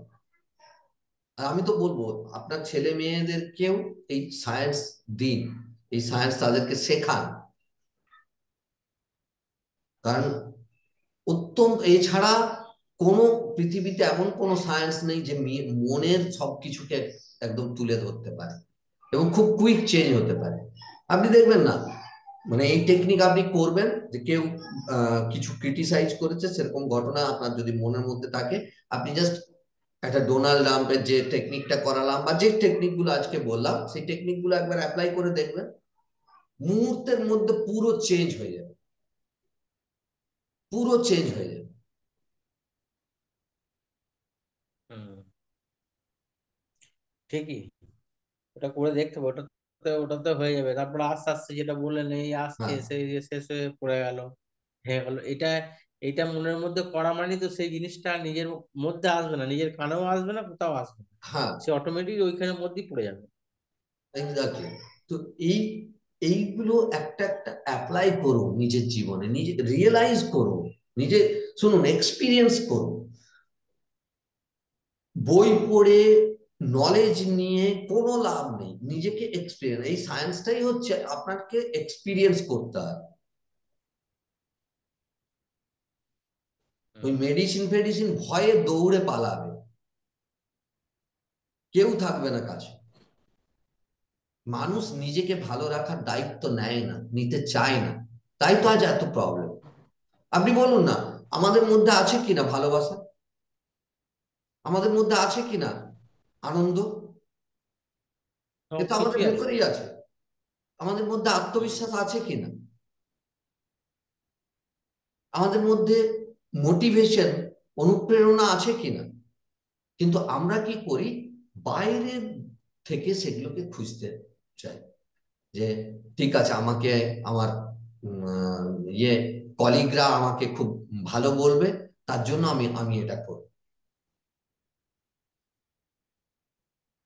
আর আমি তো বলবো আপনার ছেলে মেয়েদেরকেও এই সায়েন্স দিন, এই সায়েন্স তাদেরকে শেখান। কারণ অত্যন্ত এছাড়া কোনো পৃথিবীতে এমন কোনো সায়েন্স নেই যে মনের সবকিছুকে একদম তুলে ধরতে পারে এবং খুব কুইক চেঞ্জ হতে পারে। আপনি দেখবেন না, মানে এই টেকনিক আপনি করবেন যে কেউ কিছু ক্রিটিসাইজ করেছে, সেরকম ঘটনা আপনার যদি মনের মধ্যে থাকে, আপনি জাস্ট একটা ডোনাল্ড ট্রাম্পের যে টেকনিকটা করালাম বা যে টেকনিক গুলো আজকে বললাম, সেই টেকনিক গুলো একবার অ্যাপ্লাই করে দেখবেন, মুহূর্তের মধ্যে পুরো চেঞ্জ হয়ে যাবে, পুরো চেঞ্জ হয়ে যাবে। হুম। ঠিকই। ওটা করে দেখতে হবে, ওটাতে হয়ে যাবে। তারপর আস্তে আস্তে যেটা বললেন, এই আসছে হ্যাঁ, সেই যে শেষ হয়ে পড়ে গেল, হয়ে গেল, এটা এটা মনের মধ্যে করা মানে তো সেই জিনিসটা নিজের মধ্যে আসবে না, নিজের কানেও আসবে না, কোথাও আসবে না, হ্যাঁ, সে অটোমেটিক ওইখানের মধ্যেই পড়ে যাবে। এক্স্যাক্টলি। তো এই এইগুলো একটা একটা অ্যাপ্লাই করুন নিজের জীবনে, নিজে রিয়েলাইজ করুন, নিজে শুনুন, এক্সপিরিয়েন্স করুন। বই পড়ে নলেজ নিয়ে কোনো লাভ নেই, নিজেকে এক্সপিরিয়েন্স, এই সায়েন্সটাই হচ্ছে আপনাকে এক্সপিরিয়েন্স করতে হয়। ওই হুম। মেডিসিন ফেডিসিন ভয়ে দৌড়ে পালাবে, কেউ থাকবে না কাছে। মানুষ নিজেকে ভালো রাখার দায়িত্ব নেয় না, নিতে চায় না, তাই তো আজ এত প্রবলেম। আপনি বলুন না, আমাদের মধ্যে আছে কিনা ভালোবাসা, আমাদের মধ্যে আছে কিনা আনন্দ, এ সব তো আমাদের কিছুই আছে। ভেতরেই আছে। আমাদের মধ্যে হুম। আত্মবিশ্বাস আছে কিনা, আমাদের মধ্যে মোটিভেশন, অনুপ্রেরণা আছে কিনা। কিন্তু আমরা কি করি, বাইরে থেকে সেগুলোকে খুঁজতে চাই, যে ঠিক আছে আমাকে আমার উম, ইয়ে কলিগরা আমাকে খুব ভালো বলবে, তার জন্য আমি আমি এটা করব।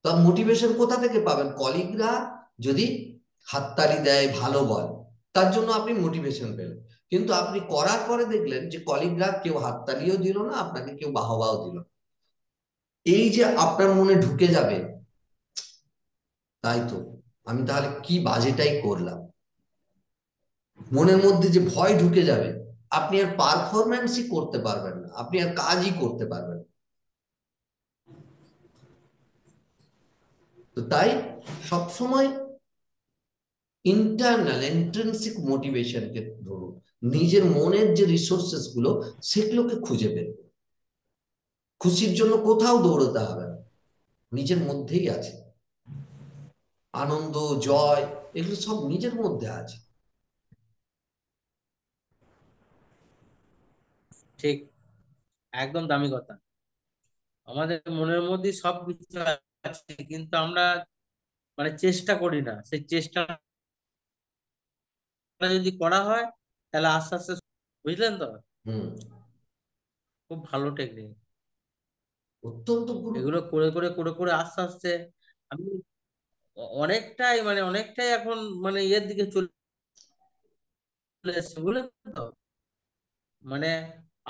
তো মোটিভেশন কোথা থেকে পাবেন? কলিগরা যদি হাততালি দেয়, ভালো বলে, তার জন্য আপনি মোটিভেশন পেলেন। কিন্তু আপনি করার পরে দেখলেন যে কলিগরা কেউ হাততালিও দিল না, আপনাকে কেউ বাহবাও দিল না। এই যে আপনার মনে ঢুকে যাবে, তাই তো আমি তাহলে কি বাজেটাই করলাম, মনের মধ্যে যে ভয় ঢুকে যাবে, আপনি আর পারফরমেন্সই করতে পারবেন না, আপনি আর কাজই করতে পারবেন না। তো তাই সবসময় ইন্টারনাল ইন্ট্রিনসিক মোটিভেশনকে ধরুন, নিজের মনের যে রিসোর্সেস গুলো সেগুলোকে খুঁজে বের করুন। খুশির জন্য কোথাও দৌড়তে হবে না, নিজের মধ্যেই আছে আনন্দ, জয়, এগুলো সব নিজের মধ্যে আছে। ঠিক। একদম দামি কথা। আমাদের মনের মধ্যে সব কিছু আছে, কিন্তু আমরা মানে চেষ্টা করি না। সেই চেষ্টাটা যদি করা হয় তাহলে আস্তে আস্তে, বুঝলেন তো? হুম। খুব ভালো টেকনিক। অত্যন্ত গুরুত্ব। এগুলো করে করে করে করে আস্তে আস্তে আমি অনেকটাই মানে অনেকটাই এখন মানে ইয়ের দিকে চলে এসেছে, বুঝলেন তো? মানে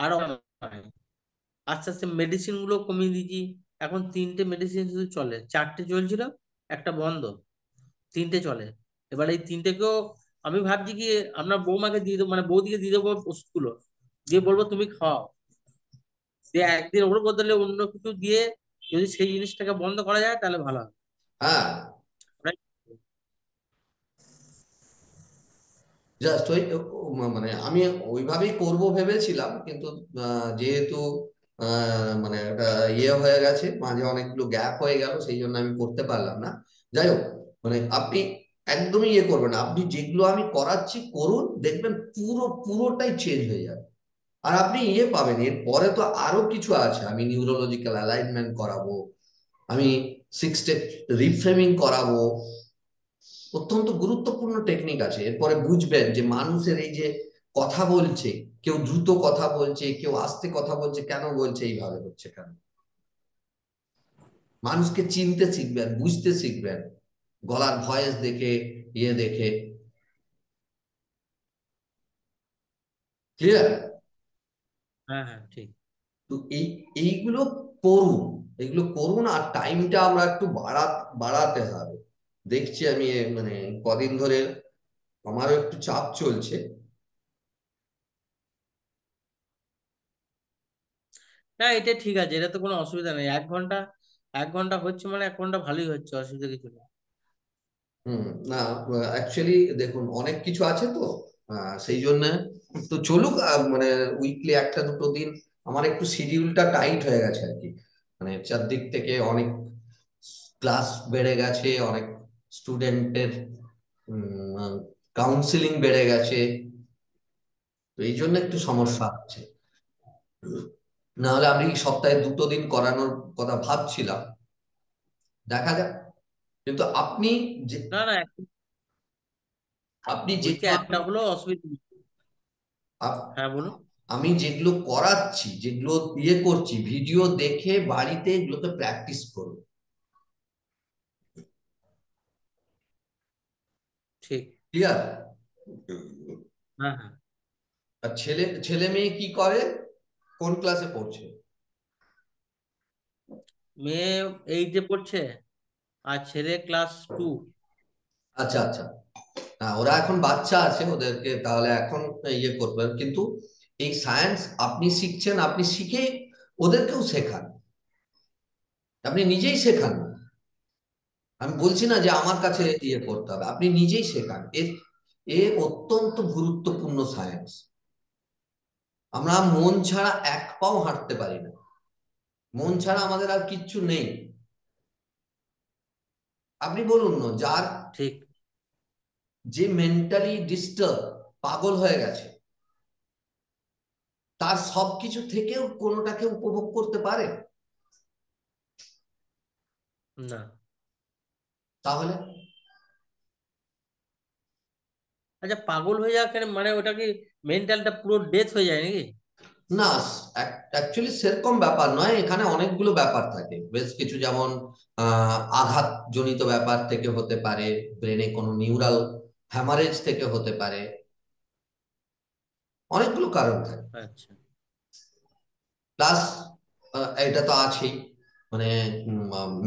আরো হয়। আস্তে আস্তে মেডিসিন গুলো কমিয়ে দিয়েছি। এখন 3টে মেডিসিন শুধু চলে, 4টে চলছিল, একটা বন্ধ, 3টে চলে। এবার এই 3টেকেও আমি ভাবছি কি আমরা বৌমাকে দিয়ে দেবো, মানে বৌদিকে দিয়ে দেবো ওষুধগুলো, দিয়ে বলবো তুমি খাও, দিয়ে একদিন ওর বদলে অন্য কিছু দিয়ে যদি সেই জিনিসটাকে বন্ধ করা যায় তাহলে ভালো হয়। হ্যাঁ, জাস্ট ওই মানে আমি ওইভাবেই করব ভেবেছিলাম, কিন্তু যেহেতু মানে একটা ইয়ে হয়ে গেছে, মাঝে অনেকগুলো গ্যাপ হয়ে গেল, সেই জন্য আমি করতে পারলাম না। যাই হোক, মানে আপনি একদমই ইয়ে করবেন না। আপনি যেগুলো আমি করাচ্ছি করুন, দেখবেন পুরোটাই চেঞ্জ হয়ে যাবে। আর আপনি ইয়ে পাবেন, এর পরে তো আরো কিছু আছে। আমি নিউরোলজিক্যাল অ্যালাইনমেন্ট করাবো, আমি 6 স্টেপ রিফ্রেমিং করাবো। অত্যন্ত গুরুত্বপূর্ণ টেকনিক আছে। এরপরে বুঝবেন যে মানুষের এই যে কথা বলছে, কেউ দ্রুত কথা বলছে, কেউ আস্তে কথা বলছে, কেন বলছে, এইভাবে হচ্ছে কেন। মানুষকে চিনতে শিখবেন, বুঝতে শিখবেন, গলার ভয়েস দেখে, ইয়ে দেখে। ক্লিয়ার? হ্যাঁ হ্যাঁ ঠিক। তো এইগুলো করুন, এগুলো করুন। আর টাইমটা আমরা একটু বাড়াতে হবে। দেখছি আমি মানে কদিন ধরে আমারও একটু চাপ চলছে। না এটা ঠিক আছে, এটা তো কোনো অসুবিধা নেই। 1 ঘন্টা, 1 ঘন্টা হচ্ছে মানে 1 ঘন্টা ভালোই হচ্ছে, অসুবিধা কিছু নেই। হুম। না, অ্যাকচুয়ালি দেখুন অনেক কিছু আছে তো, সেই জন্য তো চলুক। মানে উইকলি একটা দুটো দিন আমার একটু শিডিউলটা টাইট হয়ে গেছে আর কি। মানে চারদিক থেকে অনেক ক্লাস বেড়ে গেছে, অনেক স্টুডেন্টের কাউন্সিলিং বেড়ে গেছে, তো এই জন্য একটু সমস্যা হচ্ছে। না হলে আমি সপ্তাহে দুটো দিন করানোর কথা ভাবছিলাম, দেখা যাক। কিন্তু আপনি যে না না আপনি বলছি যেগুলো একটা হলো অসুবিধা নেই। আপ- হ্যাঁ বলুন। আমি যেগুলো করাচ্ছি, যেগুলো ইয়ে করছি, ভিডিও দেখে বাড়িতে এগুলোকে প্র্যাকটিস করো। ঠিক। ক্লিয়ার? হ্যাঁ হ্যাঁ। আর ছেলে ছেলে মেয়ে কি করে, কোন ক্লাসে পড়ছে? মেয়ে 8-এ পড়ছে, আর ছেলে ক্লাস 2। আচ্ছা, আচ্ছা। হ্যাঁ, ওরা এখন বাচ্চা আছে, ওদেরকে তাহলে এখন ইয়ে করবে। কিন্তু এই সায়েন্স আপনি শিখছেন, আপনি শিখে ওদেরকেও শেখান। আপনি নিজেই শেখান। আমি বলছি না যে আমার কাছে আচ্ছা। ইয়ে করতে হবে, আপনি নিজেই শেখান। এ অত্যন্ত গুরুত্বপূর্ণ সায়েন্স। আমরা মন ছাড়া এক পাও হাঁটতে পারি না। মন ছাড়া আমাদের আর কিচ্ছু নেই। আপনি বলুন না, যার ঠিক। যে মেন্টালি ডিস্টার্ব, পাগল হয়ে গেছে, তার সবকিছু থেকেও কোনোটাকে উপভোগ করতে পারে? না। তাহলে আচ্ছা পাগল হয়ে যাওয়া কেন, মানে ওটা কি মেন্টালটা পুরো ডেথ হয়ে যায় নাকি? না, অ্যাকচুয়ালি সেরকম ব্যাপার নয়। এখানে অনেকগুলো ব্যাপার থাকে বেশ কিছু, যেমন আঘাত জনিত ব্যাপার থেকে হতে পারে, ব্রেনে কোনো নিউরাল হ্যামারেজ থেকে হতে পারে, অনেকগুলো কারণ থাকে। আচ্ছা। প্লাস এটা তো আছেই, মানে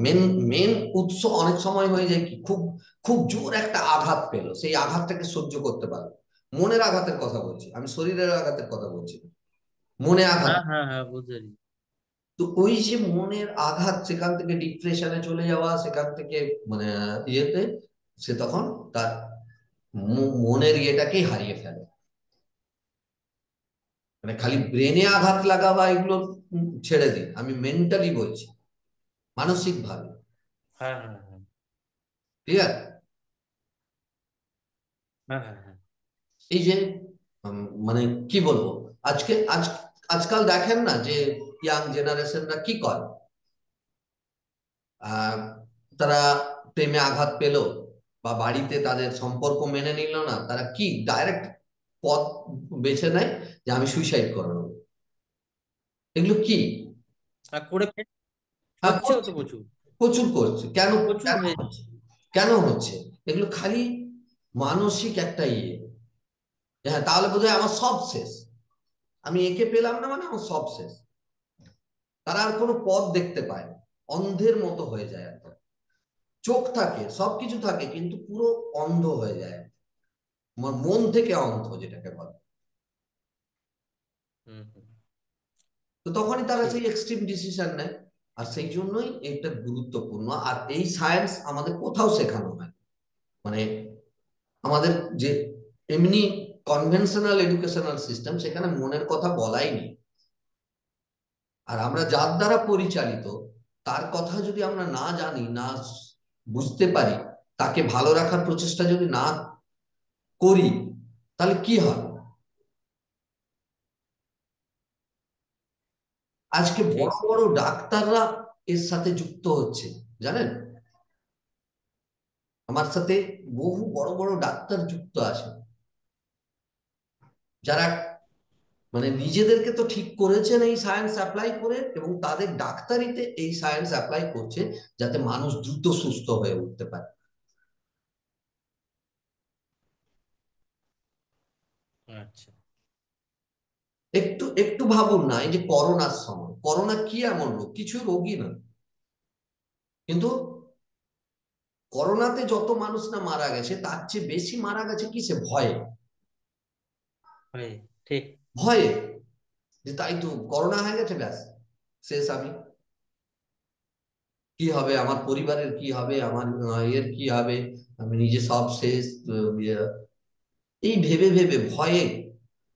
মেন মেন উৎস অনেক সময় হয়ে যায় কি, খুব খুব জোর একটা আঘাত পেলো, সেই আঘাতটাকে সহ্য করতে পারলো। মনের আঘাতের কথা বলছি আমি, শরীরের আঘাতের কথা বলছি না। মনে আঘাত। হ্যাঁ হ্যাঁ হ্যাঁ বুঝলি। তো ওই যে মনের আঘাত, সেখান থেকে ডিপ্রেশনে চলে যাওয়া, সেখান থেকে মানে ইয়েতে, সে তখন তার মনের ইয়েটাকেই হারিয়ে ফেলে। মানে খালি ব্রেনে আঘাত লাগা বা এগুলো ছেড়ে দিন, আমি মেন্টালি বলছি, মানসিক ভাবে। হ্যাঁ হ্যাঁ হ্যাঁ ঠিক আছে? হ্যাঁ হ্যাঁ হ্যাঁ। এই যে মানে কি বলবো, আজকাল দেখেন না যে ইয়াং জেনারেশনরা কি করে, আহ তারা প্রেমে আঘাত পেল বা বাড়িতে তাদের সম্পর্ক মেনে নিল না, তারা কি ডাইরেক্ট পথ বেছে নেয় যে আমি সুইসাইড করে নেবো। এগুলো কি? আর করে হ্যাঁ, হচ্ছেও তো করছে, প্রচুর, প্রচুর করছে। কেন? প্রচুর কেন হয়েছে। হচ্ছে? কেন হচ্ছে? এগুলো খালি মানসিক একটা ইয়ে, হ্যাঁ তাহলে বোধহয় আমার সব শেষ, আমি একে পেলাম না মানে আমার সব শেষ। তারা আর কোনো পথ দেখতে পায় না, অন্ধের মতো হয়ে যায় একদম। চোখ থাকে, সবকিছু থাকে, কিন্তু পুরো অন্ধ হয়ে যায়, আমার মন থেকে অন্ধ যেটাকে বলে। হুম হুম। তো তখনই তারা ঠিক। সেই এক্সট্রিম ডিসিশন নেয়। আর সেই জন্যই এটা গুরুত্বপূর্ণ। আর এই সায়েন্স আমাদের কোথাও শেখানো হয়, মানে আমাদের যে এমনি কনভেনশনাল এডুকেশনাল সিস্টেম, সেখানে মনের কথা বলাই নেই। আর আমরা যার দ্বারা পরিচালিত, তার কথা যদি আমরা না জানি, না বুঝতে পারি, তাকে ভালো রাখার প্রচেষ্টা যদি না করি, তাহলে কি হবে? আজকে ঠিক। বড় বড় ডাক্তাররা এর সাথে যুক্ত হচ্ছে, জানেন? আমার সাথে বহু বড় বড় ডাক্তার যুক্ত আছে, যারা মানে নিজেদেরকে তো ঠিক করেছেন এই সায়েন্স অ্যাপ্লাই করে, এবং তাদের ডাক্তারিতে এই সায়েন্স অ্যাপ্লাই করছে, যাতে মানুষ দ্রুত সুস্থ হয়ে উঠতে পারে। আচ্ছা। একটু একটু ভাবুন না, এই যে করোনার সময়, করোনা কি এমন রোগ? কিছু রোগই না, কিন্তু করোনাতে যত মানুষ না মারা গেছে, তার চেয়ে বেশি মারা গেছে কিসে? ভয়ে। হয়। ঠিক। ভয়ে, যে তাই তো করোনা হয়ে গেছে, ব্যাস শেষ আমি, কি হবে আমার পরিবারের, কি হবে আমার এর কি হবে, আমি নিজে সব শেষ। ইয়ে, এই ভেবে ভেবে ভয়ে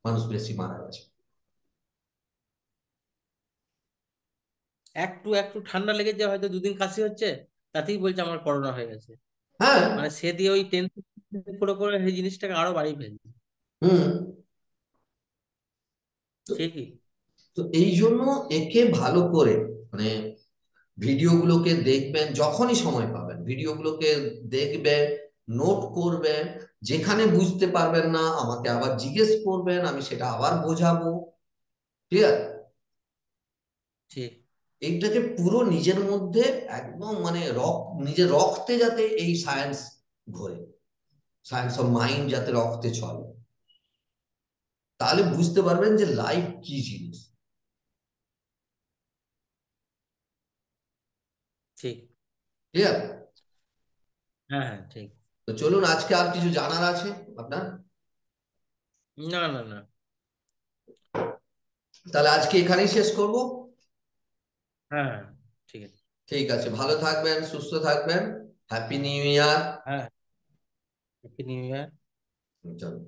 মানুষ বেশি মারা গেছে। একটু একটু ঠান্ডা লেগেছে, হয়তো দুদিন কাশি হচ্ছে, তাতেই বলছে আমার করোনা হয়ে গেছে। হ্যাঁ। মানে সে দিয়ে ওই টেনশন করে করে এই জিনিসটাকে আরো বাড়িয়ে ফেলছে। হুম। তো ঠিকই। তো এই জন্য একে ভালো করে, মানে ভিডিওগুলোকে দেখবেন, যখনই সময় পাবেন ভিডিওগুলোকে দেখবেন, নোট করবেন। যেখানে বুঝতে পারবেন না আমাকে আবার জিজ্ঞেস করবেন, আমি সেটা আবার বোঝাবো। ঠিক আছে? ঠিক। এইটাকে পুরো নিজের মধ্যে একদম মানে নিজের রক্তে যাতে এই সায়েন্স ঘোরে, সায়েন্স অফ মাইন্ড যাতে রক্তে চলে, তাহলে বুঝতে পারবেন যে লাইফ কি জিনিস। ঠিক। ক্লিয়ার? হ্যাঁ হ্যাঁ ঠিক। তো চলুন, আজকে আর কিছু জানার আছে আপনার? না না না। তাহলে আজকে এখানেই শেষ করব। হ্যাঁ হ্যাঁ, ঠিক আছে। ঠিক আছে, ভালো থাকবেন, সুস্থ থাকবেন। Happy new year. হ্যাঁ। Happy new year. চলো।